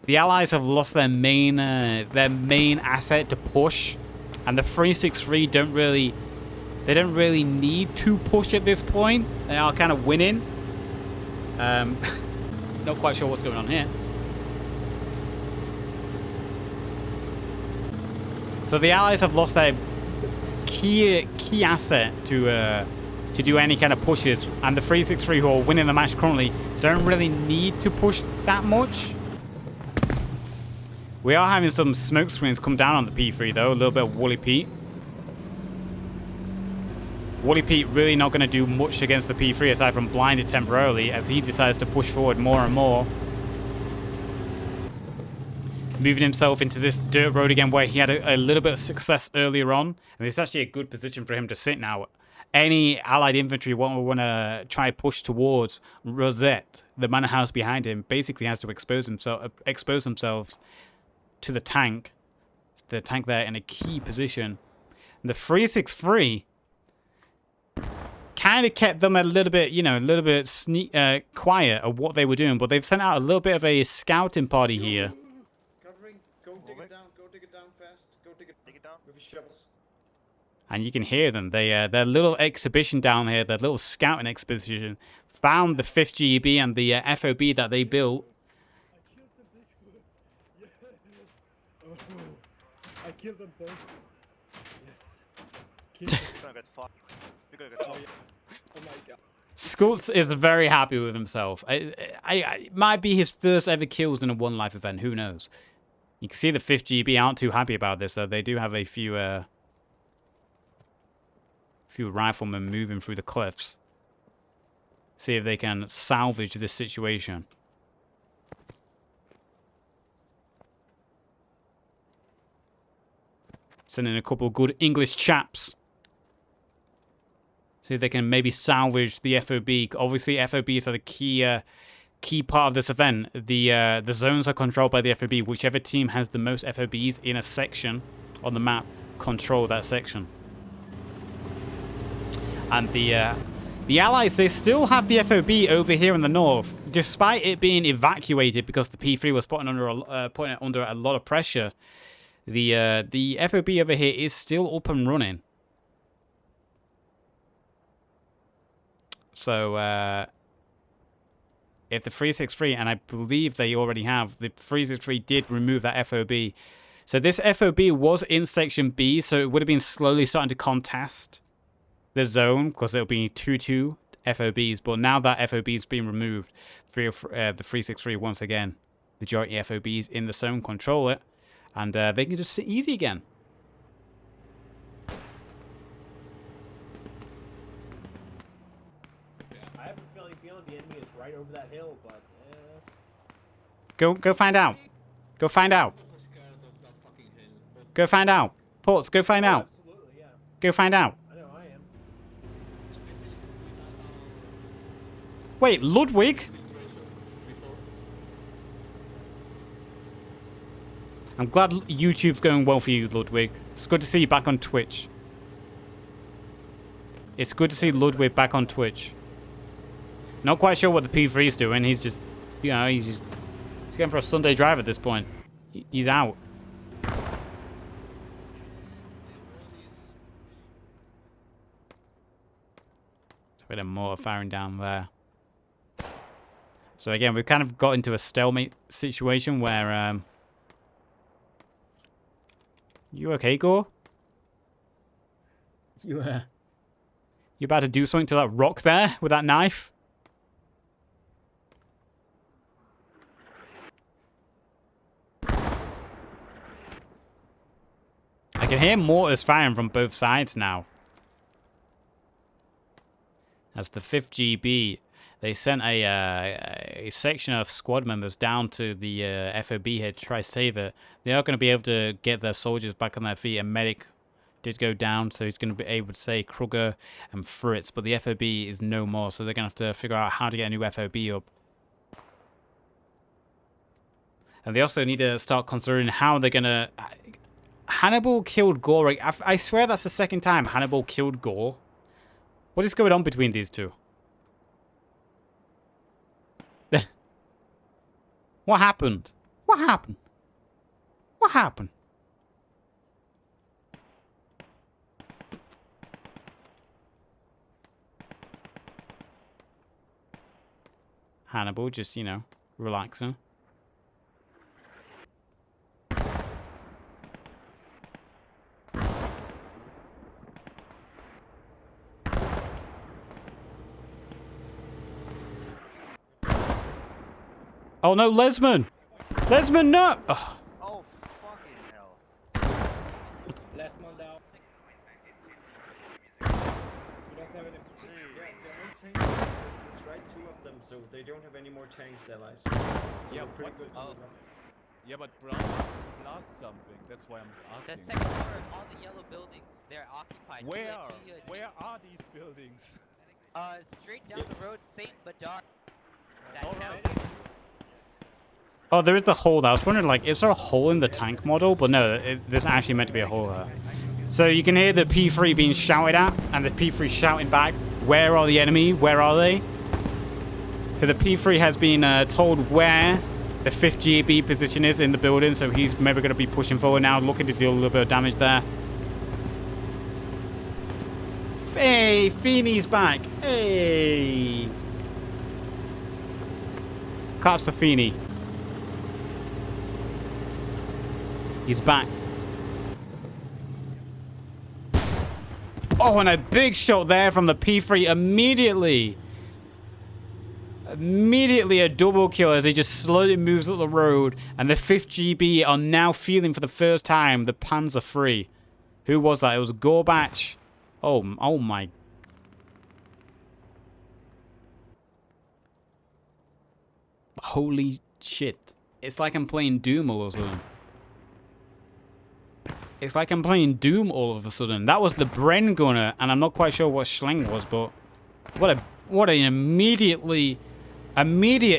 Allies have lost their main asset to push, and the 363 don't really need to push at this point. They are kind of winning. Not quite sure what's going on here. So the Allies have lost their key asset to do any kind of pushes, and the 363 who are winning the match currently don't really need to push that much. We are having some smoke screens come down on the P3 though, a little bit of Woolly Pete. Woolly Pete really not going to do much against the P3 aside from blind it temporarily as he decides to push forward more and more. Moving himself into this dirt road again where he had a little bit of success earlier on. And it's actually a good position for him to sit now. Any Allied infantry want to try push towards Rosette, the manor house behind him, basically has to expose themselves to the tank. The tank there in a key position. And the 363 kind of kept them a little bit, quiet of what they were doing. But they've sent out a little bit of a scouting party here. And you can hear them. Their little exhibition down here, their little scouting expedition, found the 5th GEB and the FOB that they built. I killed them both. Yes. You're gonna get fucked. You're gonna get fucked. Oh my god. Skulls is very happy with himself. It might be his first ever kills in a one life event. Who knows? You can see the 5th GB aren't too happy about this, so they do have a few riflemen moving through the cliffs. See if they can salvage this situation. Send in a couple of good English chaps. See if they can maybe salvage the FOB. Obviously, FOBs are the key part of this event. The zones are controlled by the FOB. Whichever team has the most FOBs in a section on the map, control that section. And the Allies, they still have the FOB over here in the north, despite it being evacuated because the P3 was putting under a lot of pressure. The FOB over here is still up and running. So if the 363, and I believe they already have, the 363 did remove that FOB. So this FOB was in section B, so it would have been slowly starting to contest the zone because it'll be 2-2 FOBs. But now that FOB is being removed, the 363 once again, majority FOBs in the zone control it, and they can just sit easy again. I have a feeling the enemy is right over that hill, but Go find out. Go find out. Go find out. Ports, go find out. absolutely, yeah. Go find out. I know I am. Wait, Ludwig? I'm glad YouTube's going well for you, Ludwig. It's good to see you back on Twitch. It's good to see Ludwig back on Twitch. Not quite sure what the P3 is doing. He's just, you know, he's going for a Sunday drive at this point. He's out. It's a bit of mortar firing down there. So again, we've kind of got into a stalemate situation where, you okay, Gore? You about to do something to that rock there with that knife? I can hear mortars firing from both sides now. As the 5th GB, they sent a section of squad members down to the FOB here to try to save it. They are going to be able to get their soldiers back on their feet. A medic did go down, so he's going to be able to save Kruger and Fritz, but the FOB is no more, so they're going to have to figure out how to get a new FOB up. And they also need to start considering how they're going to... Hannibal killed Gore. I swear that's the second time Hannibal killed Gore. What is going on between these two? What happened? What happened? What happened? Hannibal just, you know, relaxing. Oh no, Lesman! Lesman, no! Oh. Oh, fucking hell. Last month out. We don't have any. Yeah, there are no tanks. There's right 2 of them, so they don't have any more tanks, their allies. So Yeah, we're pretty what? good to Oh. move up. Yeah, but Brown has to blast something. That's why I'm The asking. second floor of all the yellow buildings, they're occupied. Where? Where are these buildings? Straight down the road, Saint Bedard. That Alright. town. Oh, there is the hole there. I was wondering, like, is there a hole in the tank model? But no, there's actually meant to be a hole there. So you can hear the P3 being shouted at, and the P3 shouting back, where are the enemy? Where are they? So the P3 has been told where the 5th GB position is in the building, so he's maybe going to be pushing forward now, looking to deal a little bit of damage there. Hey, Feeney's back. Hey. Claps to Feeney. He's back. Oh, and a big shot there from the P3 immediately. Immediately a double kill as he just slowly moves up the road. And the 5th GB are now feeling for the first time the Panzer III. Who was that? It was Gorbach. Oh my. Holy shit. It's like I'm playing Doom all of a sudden. It's like I'm playing Doom all of a sudden. That was the Bren Gunner, and I'm not quite sure what Schling was, but what an immediate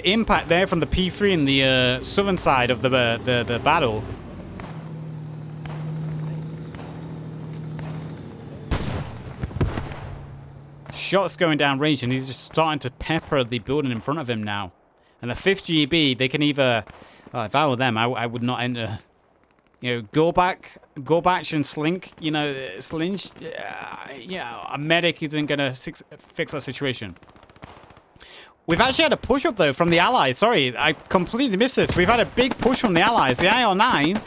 impact there from the P3 in the southern side of the battle. Shots going down range, and he's just starting to pepper the building in front of him now. And the 5th GB, they can either... Well, if I were them, I would not enter... You know, Gorbach and Slink, you know, Slinch, yeah, a medic isn't going to fix that situation. We've actually had a push-up, though, from the Allies. Sorry, I completely missed this. We've had a big push from the Allies. The IR-9,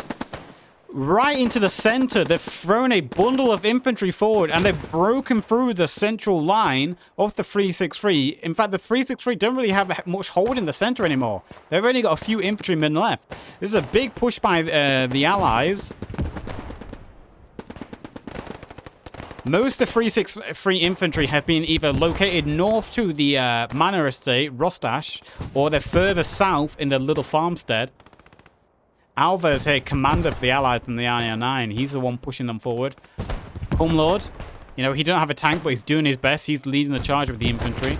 right into the center. They've thrown a bundle of infantry forward, and they've broken through the central line of the 363. In fact, the 363 don't really have much hold in the center anymore. They've only got a few infantrymen left. This is a big push by the Allies. Most of the 363 infantry have been either located north to the Manor Estate, Rostash, or they're further south in the little farmstead. Alva is here, commander for the Allies in the IR-9. He's the one pushing them forward. Homelord, you know, he don't have a tank, but he's doing his best. He's leading the charge with the infantry.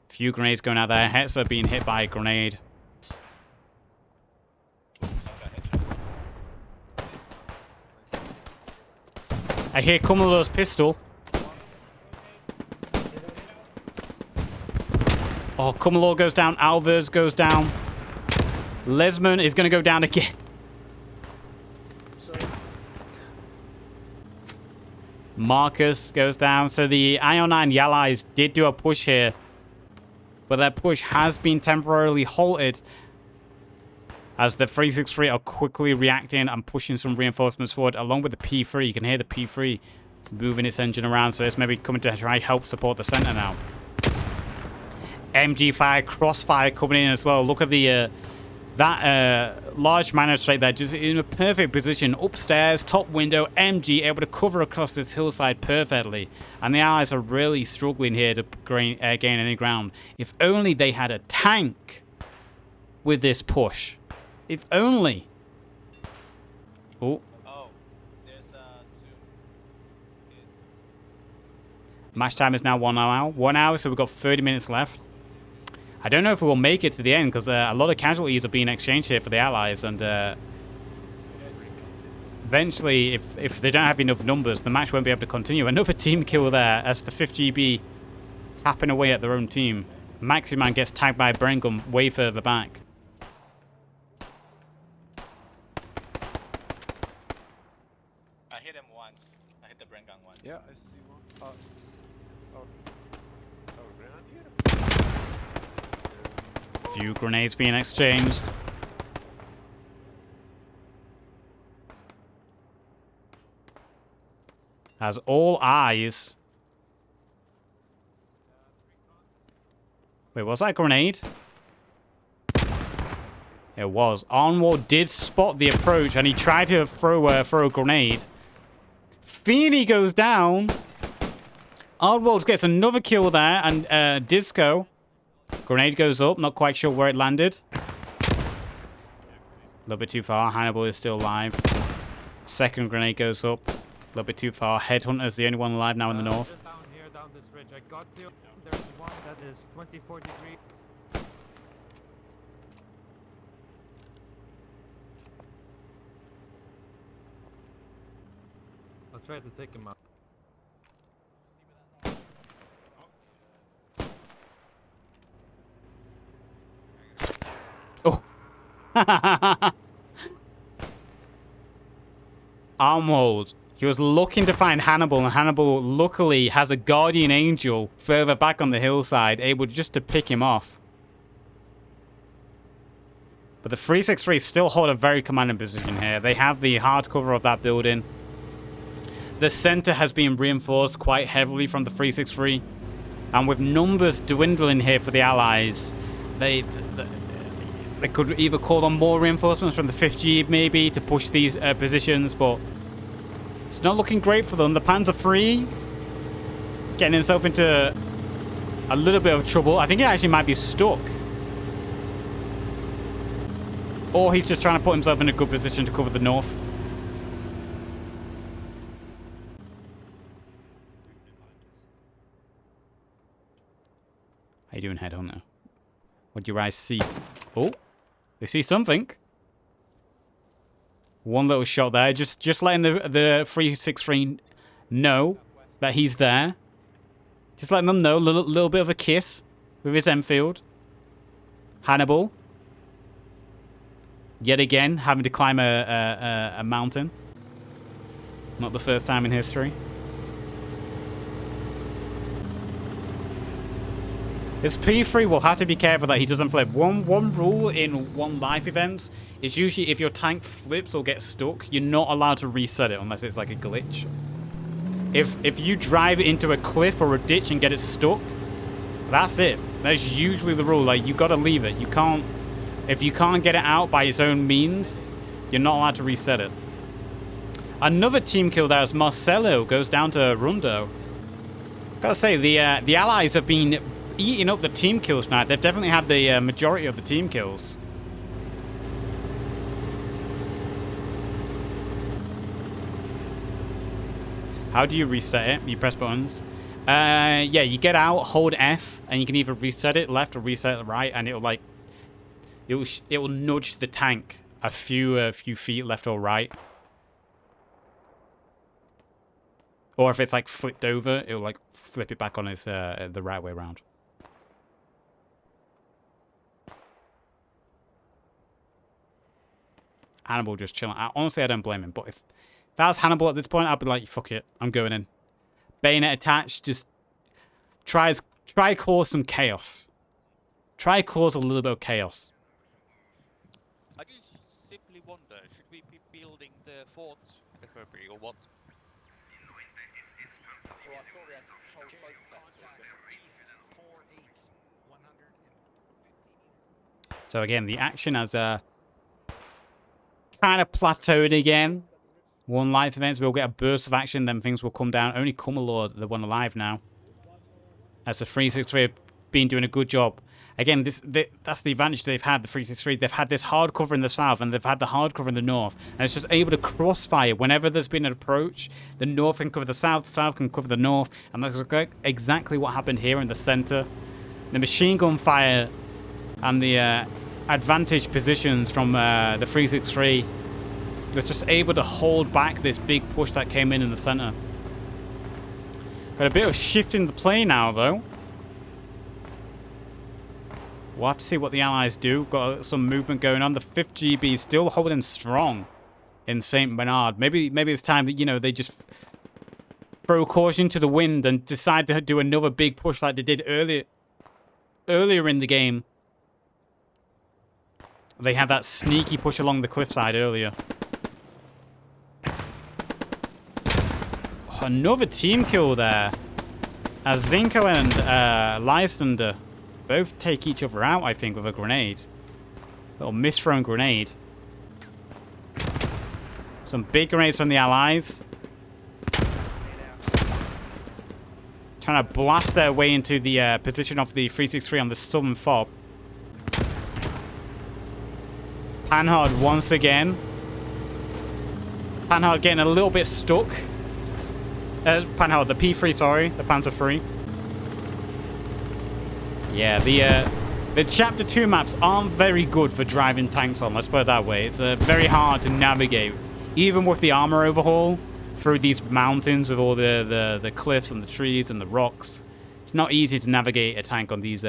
Few grenades going out there. Hetzer being hit by a grenade. I hear Kumalo's pistol. Oh, Kumalo goes down. Alvers goes down. Lesman is going to go down again. Marcus goes down. So the IR-9, the Allies, did do a push here. But that push has been temporarily halted. As the 363 are quickly reacting and pushing some reinforcements forward. Along with the P3. You can hear the P3 moving its engine around. So it's maybe coming to try help support the center now. MG fire, crossfire coming in as well. Look at the... that large manor straight there, just in a perfect position. Upstairs, top window, MG able to cover across this hillside perfectly. And the Allies are really struggling here to gain any ground. If only they had a tank with this push. If only. Oh. There's Match time is now 1 hour. 1 hour, so we've got 30 minutes left. I don't know if we will make it to the end because a lot of casualties are being exchanged here for the Allies, and eventually, if they don't have enough numbers, the match won't be able to continue. Another team kill there as the 5th GB tapping away at their own team. Maximan gets tagged by a brain gun way further back. I hit him once. I hit the brain gun once. Yeah, I see one. Oh, it's our grenadier. Few grenades being exchanged. As all eyes. Wait, was that a grenade? It was. Arnwald did spot the approach and he tried to throw a grenade. Feeney goes down. Arnwald gets another kill there, and Disco. Grenade goes up, not quite sure where it landed. A little bit too far. Hannibal is still alive. Second grenade goes up. A little bit too far. Headhunter's the only one alive now in the north. Just down here, down this ridge. I got you. There's one that is 24 degrees. I'll try to take him out. Oh. Armhold. He was looking to find Hannibal, and Hannibal luckily has a guardian angel further back on the hillside, able just to pick him off. But the 363 still hold a very commanding position here. They have the hard cover of that building. the center has been reinforced quite heavily from the 363. And with numbers dwindling here for the Allies, they could either call on more reinforcements from the 5th G maybe to push these positions, but it's not looking great for them. The Panzer III getting himself into a little bit of trouble. I think he actually might be stuck. Or he's just trying to put himself in a good position to cover the north. How you doing, Headhunter? What do you guys see? Oh, they see something. One little shot there. Just letting the 363 know that he's there. Just letting them know. Little bit of a kiss with his Enfield. Hannibal. Yet again, having to climb a mountain. Not the first time in history. His P3 will have to be careful that he doesn't flip. One rule in one life event is usually if your tank flips or gets stuck, you're not allowed to reset it unless it's like a glitch. If you drive it into a cliff or a ditch and get it stuck, that's it. That's usually the rule. Like, you gotta leave it. You can't. If you can't get it out by its own means, you're not allowed to reset it. Another team kill there as Marcelo goes down to Rundo. Gotta say, the Allies have been eating up the team kills tonight. They've definitely had the majority of the team kills. How do you reset it? You press buttons. Yeah, you get out, hold F, and you can either reset it left or reset it right, and it'll like it will nudge the tank a few feet left or right. Or if it's like flipped over, it'll like flip it back on its the right way around. Hannibal just chilling. Honestly, I don't blame him. But if that was Hannibal at this point, I'd be like, fuck it, I'm going in. Bayonet attached, just try cause some chaos. Try cause a little bit of chaos. I just simply wonder, should we be building the fort FOB or what? So again, the action has kind of plateaued again. One life events, we'll get a burst of action, then things will come down. Only Cumberlord, the one alive now. As the 363 have been doing a good job. Again, that's the advantage they've had, the 363. They've had this hard cover in the south, and they've had the hard cover in the north. And it's just able to crossfire whenever there's been an approach. The north can cover the south can cover the north. And that's exactly what happened here in the center. The machine gun fire and the advantage positions from the 363 was just able to hold back this big push that came in the center. Got a bit of shift in the play now, though. We'll have to see what the Allies do. Got some movement going on. The 5th GB is still holding strong in St. Bernard. Maybe it's time that, you know, they just throw caution to the wind and decide to do another big push like they did earlier in the game. They had that sneaky push along the cliffside earlier. Oh, another team kill there. As Zinko and Lysander both take each other out, I think, with a grenade. Little misthrown grenade. Some big grenades from the Allies. Trying to blast their way into the position of the 363 on the southern fob. Panhard once again. Panhard getting a little bit stuck. Panhard, the P3, sorry. The Panzer III. Yeah, the Chapter 2 maps aren't very good for driving tanks on, let's put it that way. It's very hard to navigate, even with the armor overhaul, through these mountains with all the cliffs and the trees and the rocks. It's not easy to navigate a tank on these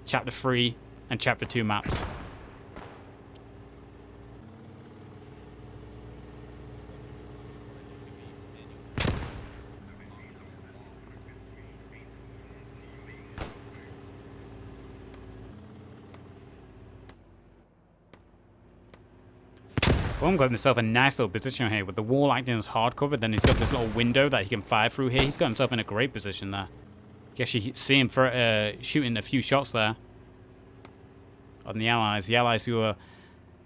Chapter 3 and Chapter 2 maps. Boom, got himself a nice little position here with the wall acting as hard cover. Then he's got this little window that he can fire through here. He's got himself in a great position there. You can actually see him for, shooting a few shots there on the Allies. The Allies who are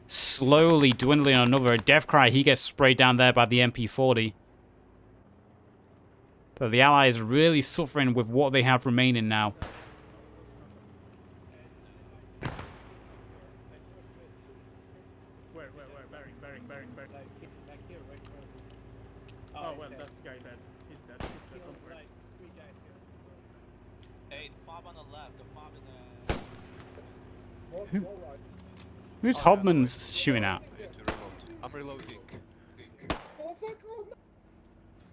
slowly dwindling on another. Death Cry, he gets sprayed down there by the MP40. But the Allies really suffering with what they have remaining now. Where? Bearing. Back here, right in front of you. Oh, well, that's guy dead. He's dead. Don't worry. Like 3 guys here. Hey, the fob on the left. The fob in the... Who's Hobman's shooting at? I'm reloading.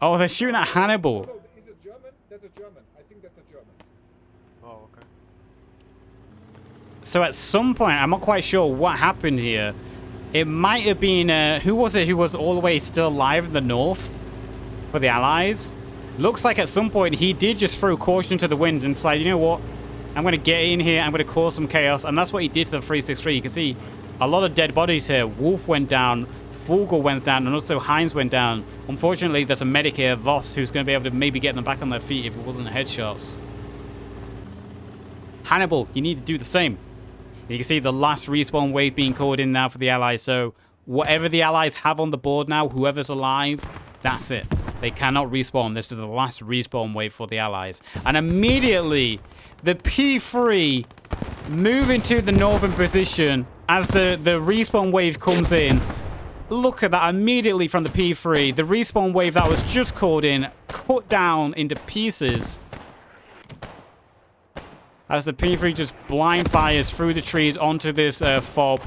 Oh, they're shooting at Hannibal. Is it German? That's a German. I think that's a German. Oh, okay. So at some point, I'm not quite sure what happened here. It might have been, who was it who was all the way still alive in the north for the Allies? Looks like at some point he did just throw caution to the wind and decide, you know what? I'm going to get in here, I'm going to cause some chaos. And that's what he did to the 363. You can see a lot of dead bodies here. Wolf went down, Vogel went down, and also Heinz went down. Unfortunately, there's a medic here, Voss, who's going to be able to maybe get them back on their feet if it wasn't headshots. Hannibal, you need to do the same. You can see the last respawn wave being called in now for the Allies. So whatever the Allies have on the board now, whoever's alive, that's it. They cannot respawn. This is the last respawn wave for the Allies. And immediately, the P3 move into the northern position as the respawn wave comes in. Look at that immediately from the P3. The respawn wave that was just called in, cut down into pieces. As the P3 just blind fires through the trees onto this fob,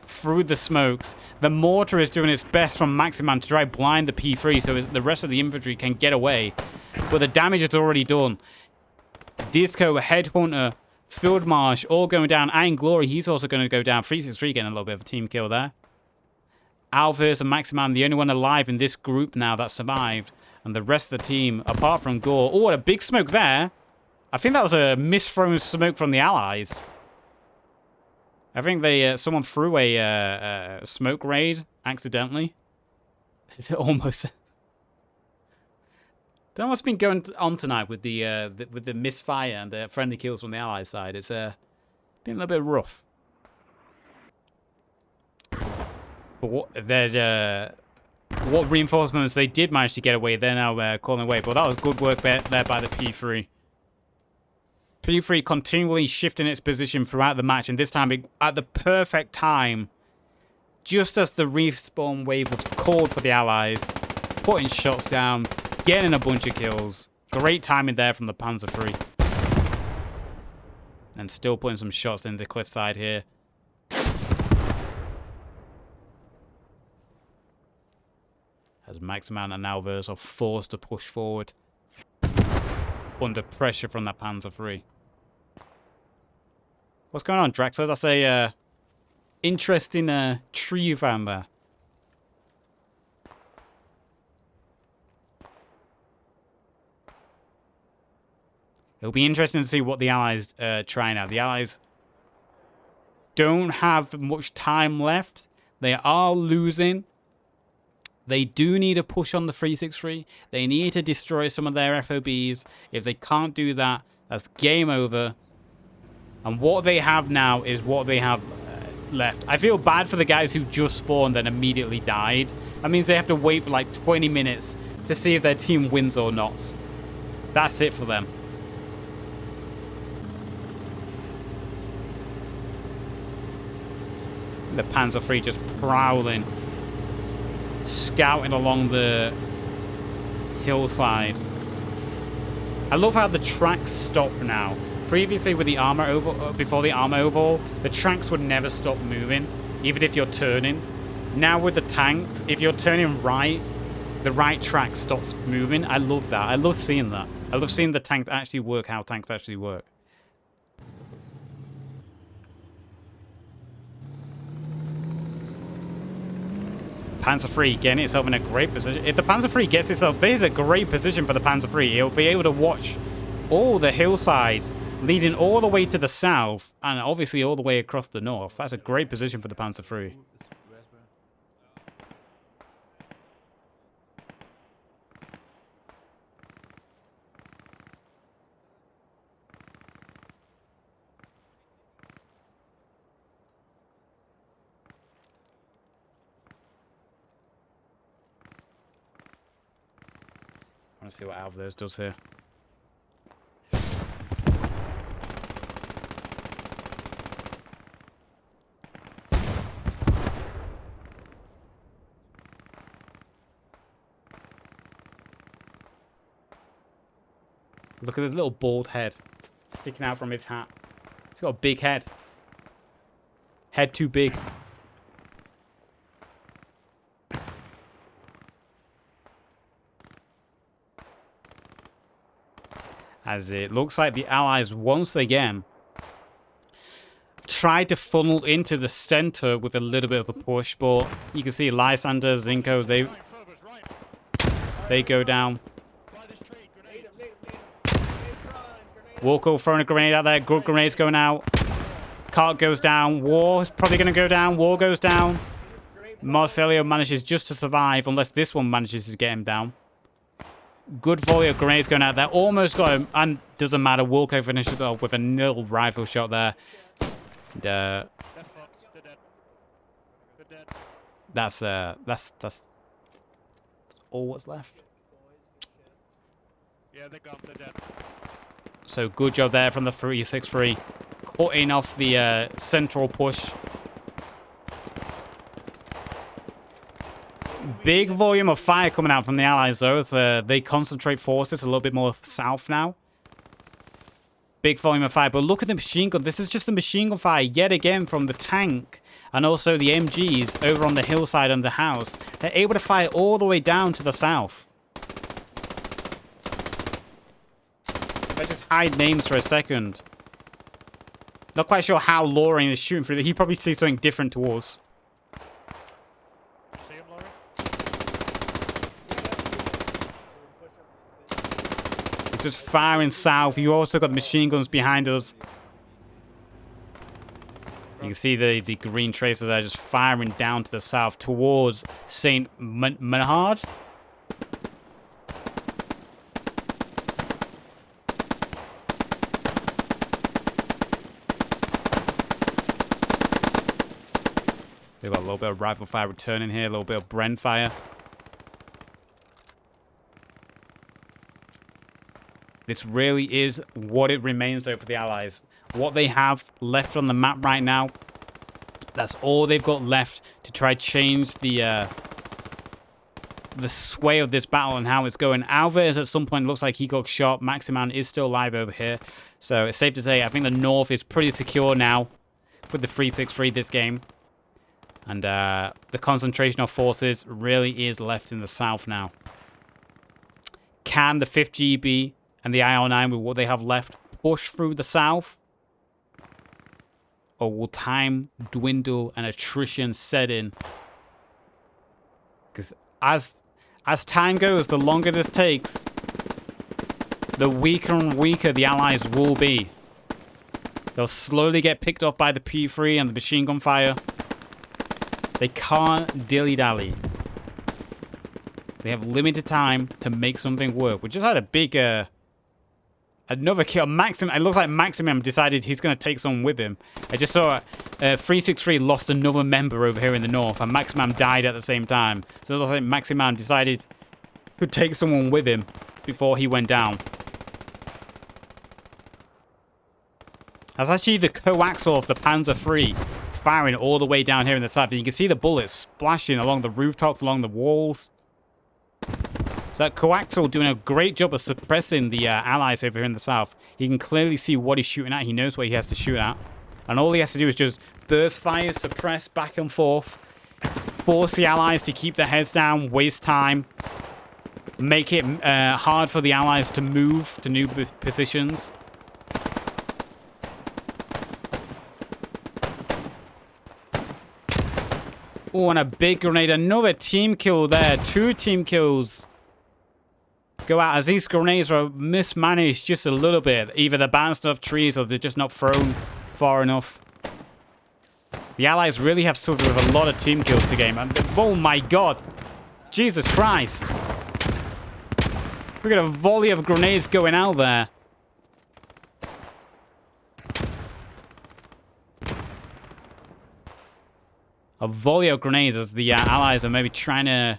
through the smokes. The mortar is doing its best from Maximan to try to blind the P3 so the rest of the infantry can get away. But the damage is already done. Disco, Headhunter, Field Marsh, all going down. And Glory, he's also going to go down. 363 getting a little bit of a team kill there. Alvis and Maximan, the only one alive in this group now that survived. And the rest of the team, apart from Gore. Oh, what a big smoke there. I think that was a misthrown smoke from the Allies. I think they someone threw a smoke raid accidentally. Is it almost? Don't know what's been going on tonight with the misfire and the friendly kills from the Allies side. It's been a little bit rough. But what reinforcements they did manage to get away, they're now calling away. But that was good work there by the P3. P3 continually shifting its position throughout the match, and this time at the perfect time, just as the respawn wave was called for the Allies, putting shots down, getting a bunch of kills. Great timing there from the Panzer III. And still putting some shots in the cliffside here. As Maximan and Alvers are forced to push forward under pressure from that Panzer III. What's going on, Draxler? That's a interesting tree you found there. It'll be interesting to see what the Allies try now. The Allies don't have much time left. They are losing. They do need a push on the 363. They need to destroy some of their FOBs. If they can't do that, that's game over. And what they have now is what they have left. I feel bad for the guys who just spawned and immediately died. That means they have to wait for like 20 minutes to see if their team wins or not. That's it for them. The Panzer III just prowling, scouting along the hillside. I love how the tracks stop now. Previously with the armor overhaul, before the armor overhaul, the tracks would never stop moving, even if you're turning. Now with the tank, if you're turning right, the right track stops moving. I love that. I love seeing that. I love seeing the tank actually work, how tanks actually work. Panzer III getting itself in a great position. If the Panzer III gets itself, there's a great position for the Panzer III. It'll be able to watch all the hillsides leading all the way to the south and obviously all the way across the north. That's a great position for the Panzer III. Let's see what Alvarez does here. Look at the little bald head sticking out from his hat. He's got a big head. Head too big. As it looks like the Allies once again tried to funnel into the center with a little bit of a push, but you can see Lysander, Zinko, they go down. Walker throwing a grenade out there. Good grenades going out. Cart goes down. War is probably going to go down. War goes down. Marcelio manages just to survive, unless this one manages to get him down. Good volley of grenades going out there. Almost got him, and doesn't matter. Wilco finishes off with a little rifle shot there. And, that's all what's left. Yeah, they're gone. They're dead. So good job there from the 363, cutting off the central push. Big volume of fire coming out from the Allies, though. They concentrate forces a little bit more south now. Big volume of fire. But look at the machine gun. This is just the machine gun fire yet again from the tank. And also the MGs over on the hillside and the house. They're able to fire all the way down to the south. If I just hide names for a second. Not quite sure how Lauren is shooting through. He probably sees something different to us. Just firing south. You also got the machine guns behind us. You can see the green tracers there just firing down to the south towards St. Menhard. They've got a little bit of rifle fire returning here, a little bit of Bren fire. This really is what it remains though for the Allies. What they have left on the map right now, that's all they've got left to try change the sway of this battle and how it's going. Alvarez at some point looks like he got shot. Maximan is still alive over here. So it's safe to say I think the north is pretty secure now for the 363 this game. And the concentration of forces really is left in the south now. Can the 5th GB and the IL-9 with what they have left push through the south? Or will time dwindle and attrition set in? Because as time goes, the longer this takes, the weaker and weaker the Allies will be. They'll slowly get picked off by the P3 and the machine gun fire. They can't dilly-dally. They have limited time to make something work. We just had a big... another kill. Maximum. It looks like Maximum decided he's going to take someone with him. I just saw 363 lost another member over here in the north, and Maximum died at the same time. So it looks like Maximum decided to take someone with him before he went down. That's actually the coaxial of the Panzer III firing all the way down here in the south. And you can see the bullets splashing along the rooftops, along the walls. So that coaxial doing a great job of suppressing the Allies over here in the south. You can clearly see what he's shooting at. He knows what he has to shoot at. And all he has to do is just burst fire, suppress back and forth. Force the Allies to keep their heads down, waste time. Make it hard for the Allies to move to new positions. Oh, and a big grenade. Another team kill there. 2 team kills go out as these grenades are mismanaged just a little bit. Either they're bounced off trees or they're just not thrown far enough. The Allies really have suffered with a lot of team kills to game. And oh my god. Jesus Christ. Look at a volley of grenades going out there. A volley of grenades as the Allies are maybe trying to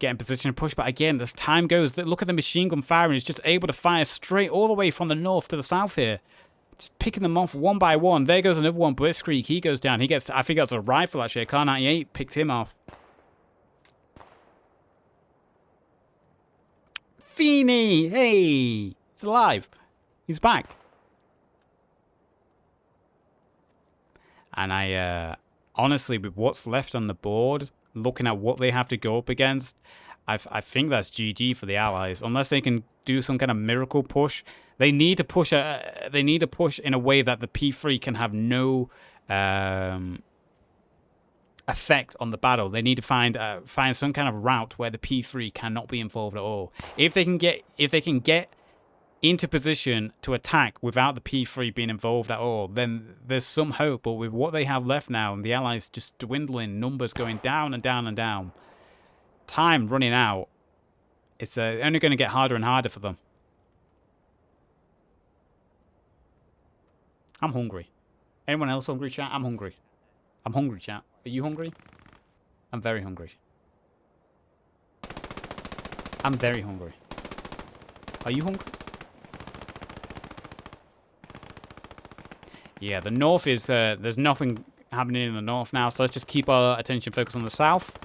get in position to push. But again, as time goes, look at the machine gun firing. It's just able to fire straight all the way from the north to the south here. Just picking them off one by one. There goes another one. Blitzkrieg, he goes down. He gets, I think that's a rifle actually. A Kar 98 picked him off. Feeney, hey, he's alive. He's back. And I, honestly, with what's left on the board, looking at what they have to go up against, I think that's GG for the Allies. Unless they can do some kind of miracle push, they need to push. They need to push in a way that the P3 can have no effect on the battle. They need to find some kind of route where the P3 cannot be involved at all. If they can get into position to attack without the P3 being involved at all, then there's some hope. But with what they have left now, and the Allies just dwindling, numbers going down and down and down, time running out, it's only going to get harder and harder for them. I'm hungry. Anyone else hungry, chat? I'm hungry. I'm hungry, chat. Are you hungry? I'm very hungry. I'm very hungry. Are you hungry? Yeah, the north is, there's nothing happening in the north now, so let's just keep our attention focused on the south.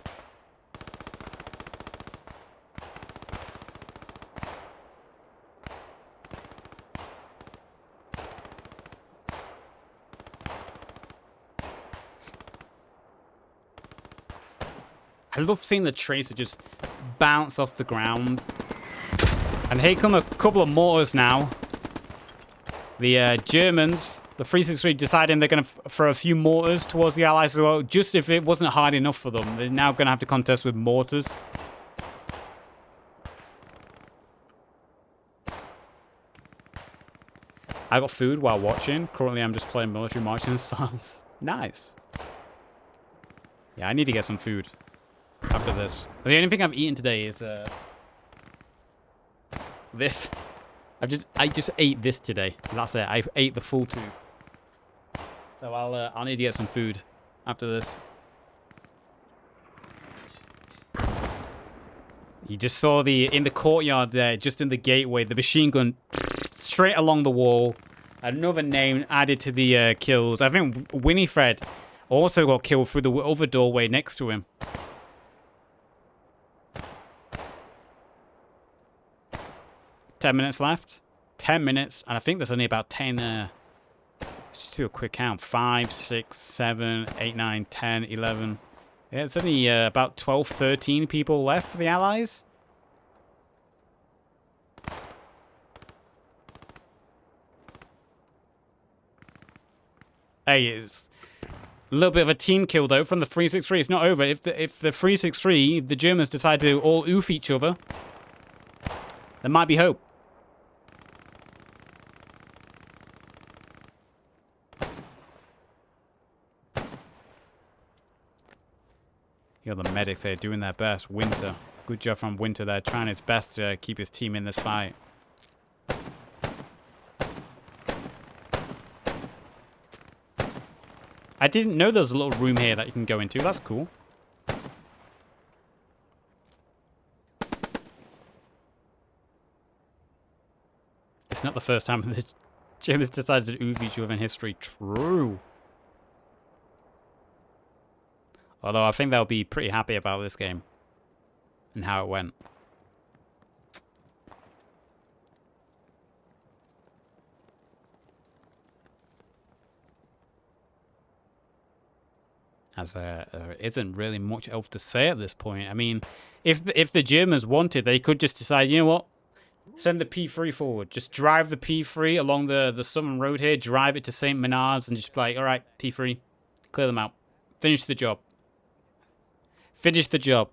I love seeing the tracer just bounce off the ground. And here come a couple of mortars now. The Germans, the 363, deciding they're going to throw a few mortars towards the Allies as well. Just if it wasn't hard enough for them, they're now going to have to contest with mortars. I got food while watching. Currently, I'm just playing military marching songs. Nice. Yeah, I need to get some food after this. But the only thing I've eaten today is this. I just ate this today. That's it. I ate the full tube. So I'll need to get some food after this. You just saw in the courtyard there, just in the gateway, the machine gun straight along the wall. Another name added to the kills. I think Winifred also got killed through the other doorway next to him. Ten minutes left. 10 minutes, and I think there's only about 10. Let's just do a quick count. 5, 6, 7, 8, 9, 10, 11. Yeah, it's only about 12, 13 people left for the Allies. Hey, it's a little bit of a team kill though from the 363. It's not over. If the 363, the Germans decide to all oof each other, there might be hope. You know, the medics there doing their best. Winter. Good job from Winter there, trying his best to keep his team in this fight. I didn't know there was a little room here that you can go into. That's cool. It's not the first time the Germans decided to oof each other in history. True. Although I think they'll be pretty happy about this game and how it went. As there isn't really much else to say at this point. I mean, if the Germans wanted, they could just decide, you know what? Send the P3 forward. Just drive the P3 along the southern road here. Drive it to St. Menard's and just be like, all right, P3, clear them out. Finish the job. Finish the job.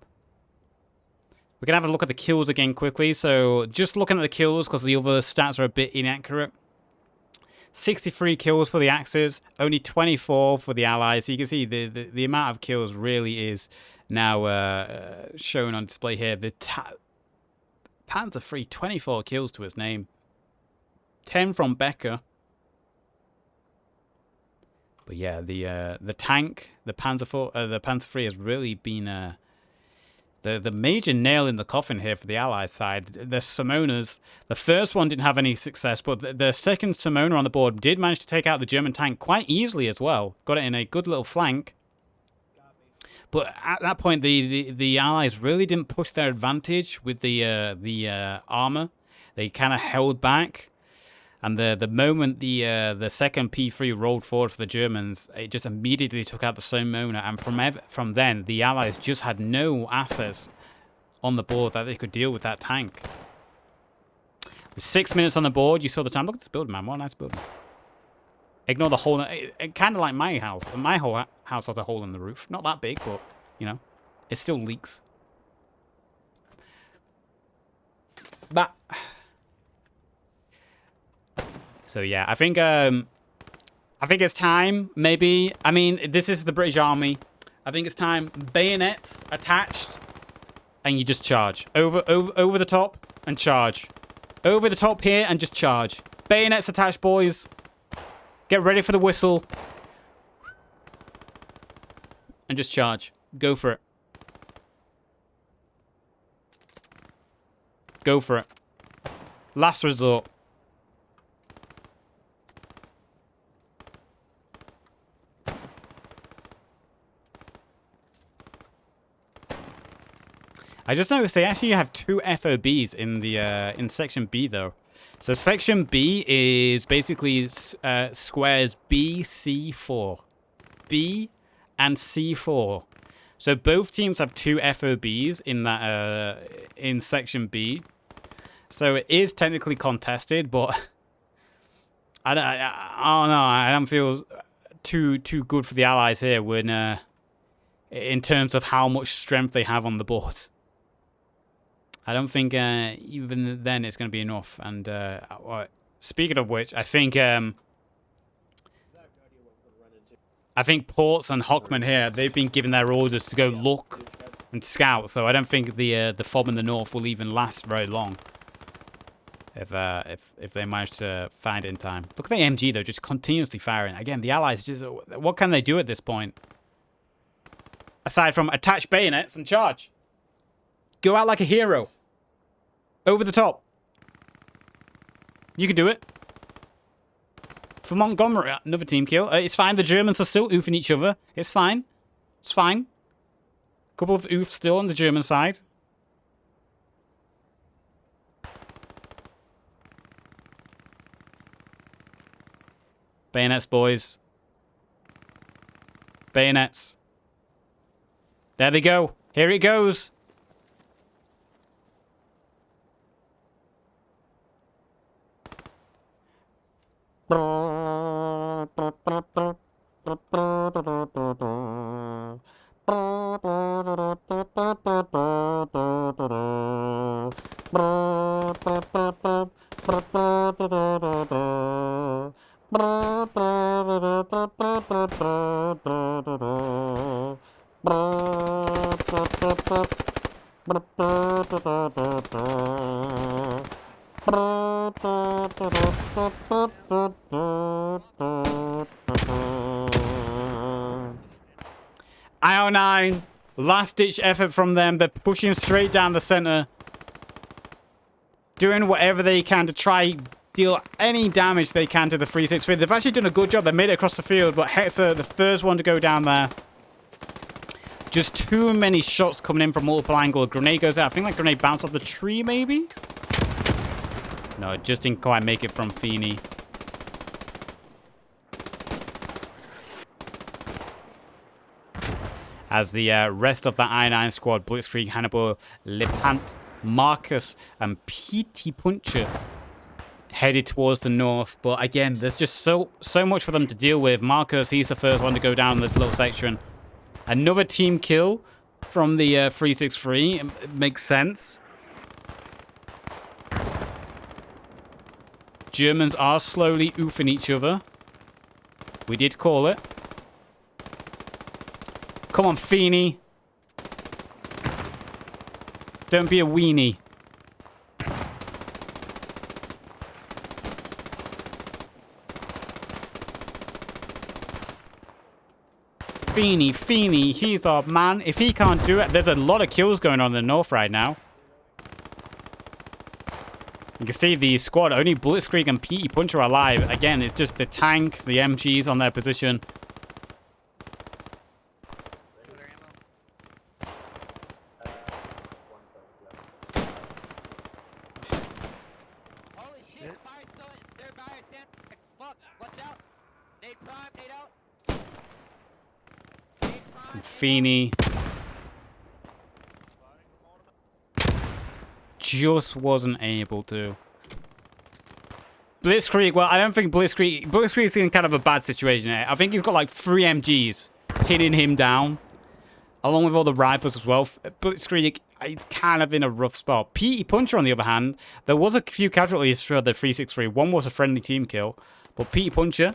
We're going to have a look at the kills again quickly. So just looking at the kills because the other stats are a bit inaccurate. 63 kills for the Axis. Only 24 for the Allies. So you can see the amount of kills really is now shown on display here. The Panzer III, 24 kills to his name. 10 from Becker. But yeah, the tank, the Panzer III has really been the major nail in the coffin here for the Allied side. The Simonas, the first one didn't have any success, but the second Simona on the board did manage to take out the German tank quite easily as well. Got it in a good little flank. But at that point, the Allies really didn't push their advantage with the armor. They kind of held back. And the moment the second P3 rolled forward for the Germans, it just immediately took out the Simona. And from then, the Allies just had no assets on the board that they could deal with that tank. With 6 minutes on the board, you saw the time. Look at this building, man. What a nice building. Ignore the hole. It kind of like my house. My whole house has a hole in the roof. Not that big, but, you know, it still leaks. But... So yeah, I think it's time, maybe. I mean, this is the British Army. I think it's time. Bayonets attached, and you just charge. Over the top and charge. Over the top here and just charge. Bayonets attached, boys. Get ready for the whistle. And just charge. Go for it. Go for it. Last resort. I just noticed they actually have 2 FOBs in the in section B though. So section B is basically squares B, C4, B and C4. So both teams have 2 FOBs in that in section B. So it is technically contested, but I don't know. I don't feel too good for the Allies here when in terms of how much strength they have on the board. I don't think even then it's going to be enough. And speaking of which, I think Ports and Hockman here, they've been given their orders to go look and scout. So I don't think the FOB in the north will even last very long if they manage to find it in time. Look at the MG though, just continuously firing. Again, the Allies just what can they do at this point aside from attach bayonets and charge? Go out like a hero. Over the top. You can do it. For Montgomery, another team kill. It's fine. The Germans are still oofing each other. It's fine. It's fine. Couple of oofs still on the German side. Bayonets, boys. Bayonets. There they go. Here it goes. IO9, last-ditch effort from them. They're pushing straight down the center. Doing whatever they can to try deal any damage they can to the 363. They've actually done a good job. They made it across the field, but Hetzer, the first one to go down there. Just too many shots coming in from multiple angles. Grenade goes out. I think that grenade bounced off the tree, maybe? No, it just didn't quite make it from Feeney. As the rest of the I-9 squad, Blitzkrieg, Hannibal, Lepant, Marcus, and Petey Puncher headed towards the north. But again, there's just so much for them to deal with. Marcus, he's the first one to go down this little section. Another team kill from the 363. It makes sense. Germans are slowly oofing each other. We did call it. Come on, Feeney. Don't be a weenie. Feeney, he's our man. If he can't do it, there's a lot of kills going on in the north right now. You can see the squad, only Blitzkrieg and PT Puncher are alive. Again, it's just the tank, the MGs on their position. Holy shit, fire so they're by our sandbags. Fuck, watch out. Nade prime, nade out. Nade prime. Feeney. Just wasn't able to. Blitzkrieg, well, I don't think Blitzkrieg's in kind of a bad situation here. I think he's got like 3 MGs pinning him down, along with all the rifles as well. Blitzkrieg, he's kind of in a rough spot. PT Puncher, on the other hand, there was a few casualties for the 363. One was a friendly team kill, but PT Puncher,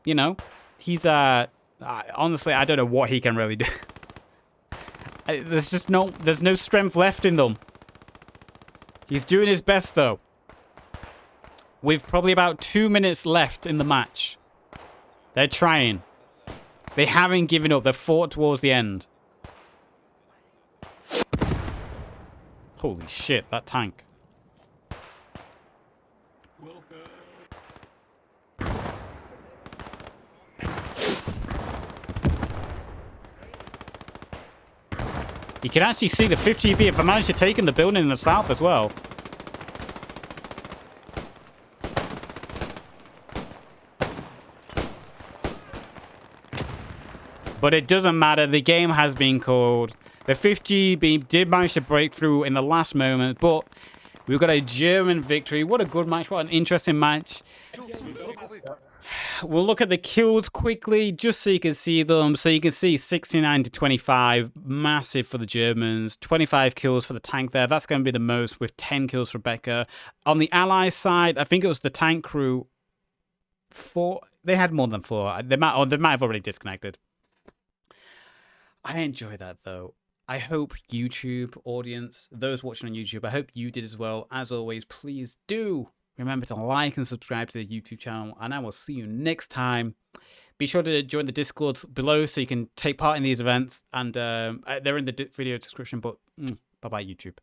you know, he's honestly, I don't know what he can really do. There's no strength left in them. He's doing his best though. With probably about 2 minutes left in the match. They're trying. They haven't given up. They've fought towards the end. Holy shit, that tank. You can actually see the 50 GB if I managed to take in the building in the south as well. But it doesn't matter. The game has been called. The 50GB did manage to break through in the last moment, but we've got a German victory. What a good match. What an interesting match. We'll look at the kills quickly, just so you can see them. So you can see 69 to 25, massive for the Germans. 25 kills for the tank there. That's going to be the most, with 10 kills for Becker. On the Allies side, I think it was the tank crew. 4. They had more than 4. They might have already disconnected. I enjoy that though. I hope YouTube audience, those watching on YouTube, I hope you did as well. As always, please do remember to like and subscribe to the YouTube channel, and I will see you next time. Be sure to join the Discords below so you can take part in these events, and they're in the video description. But bye-bye, YouTube.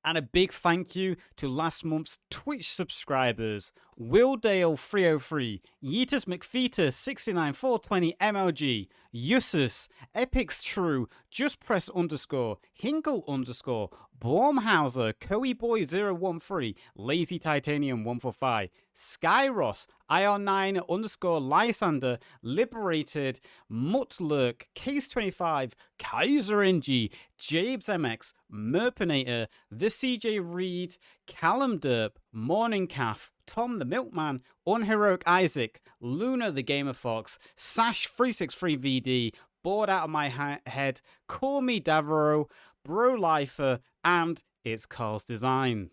And a big thank you to last month's Twitch subscribers: Willdale 303, Yeetus McFeetus 69420 MLG, Yusus, Epics True, Just Press _, Hinkle _, Blomhauser, Boy 013, Lazy Titanium 145, Skyros, IR9 _ Lysander, Liberated, Mutlurk, Case 25, Kaiser NG, Jabes MX, Merpinator, The CJ Reed, Callum Derp, Morning Calf, Tom the Milkman, Unheroic Isaac, Luna the Gamer Fox, Sash 363 VD, Bored Out of My Head, Call Me Davro, Bro Lifer, and It's Carl's Design.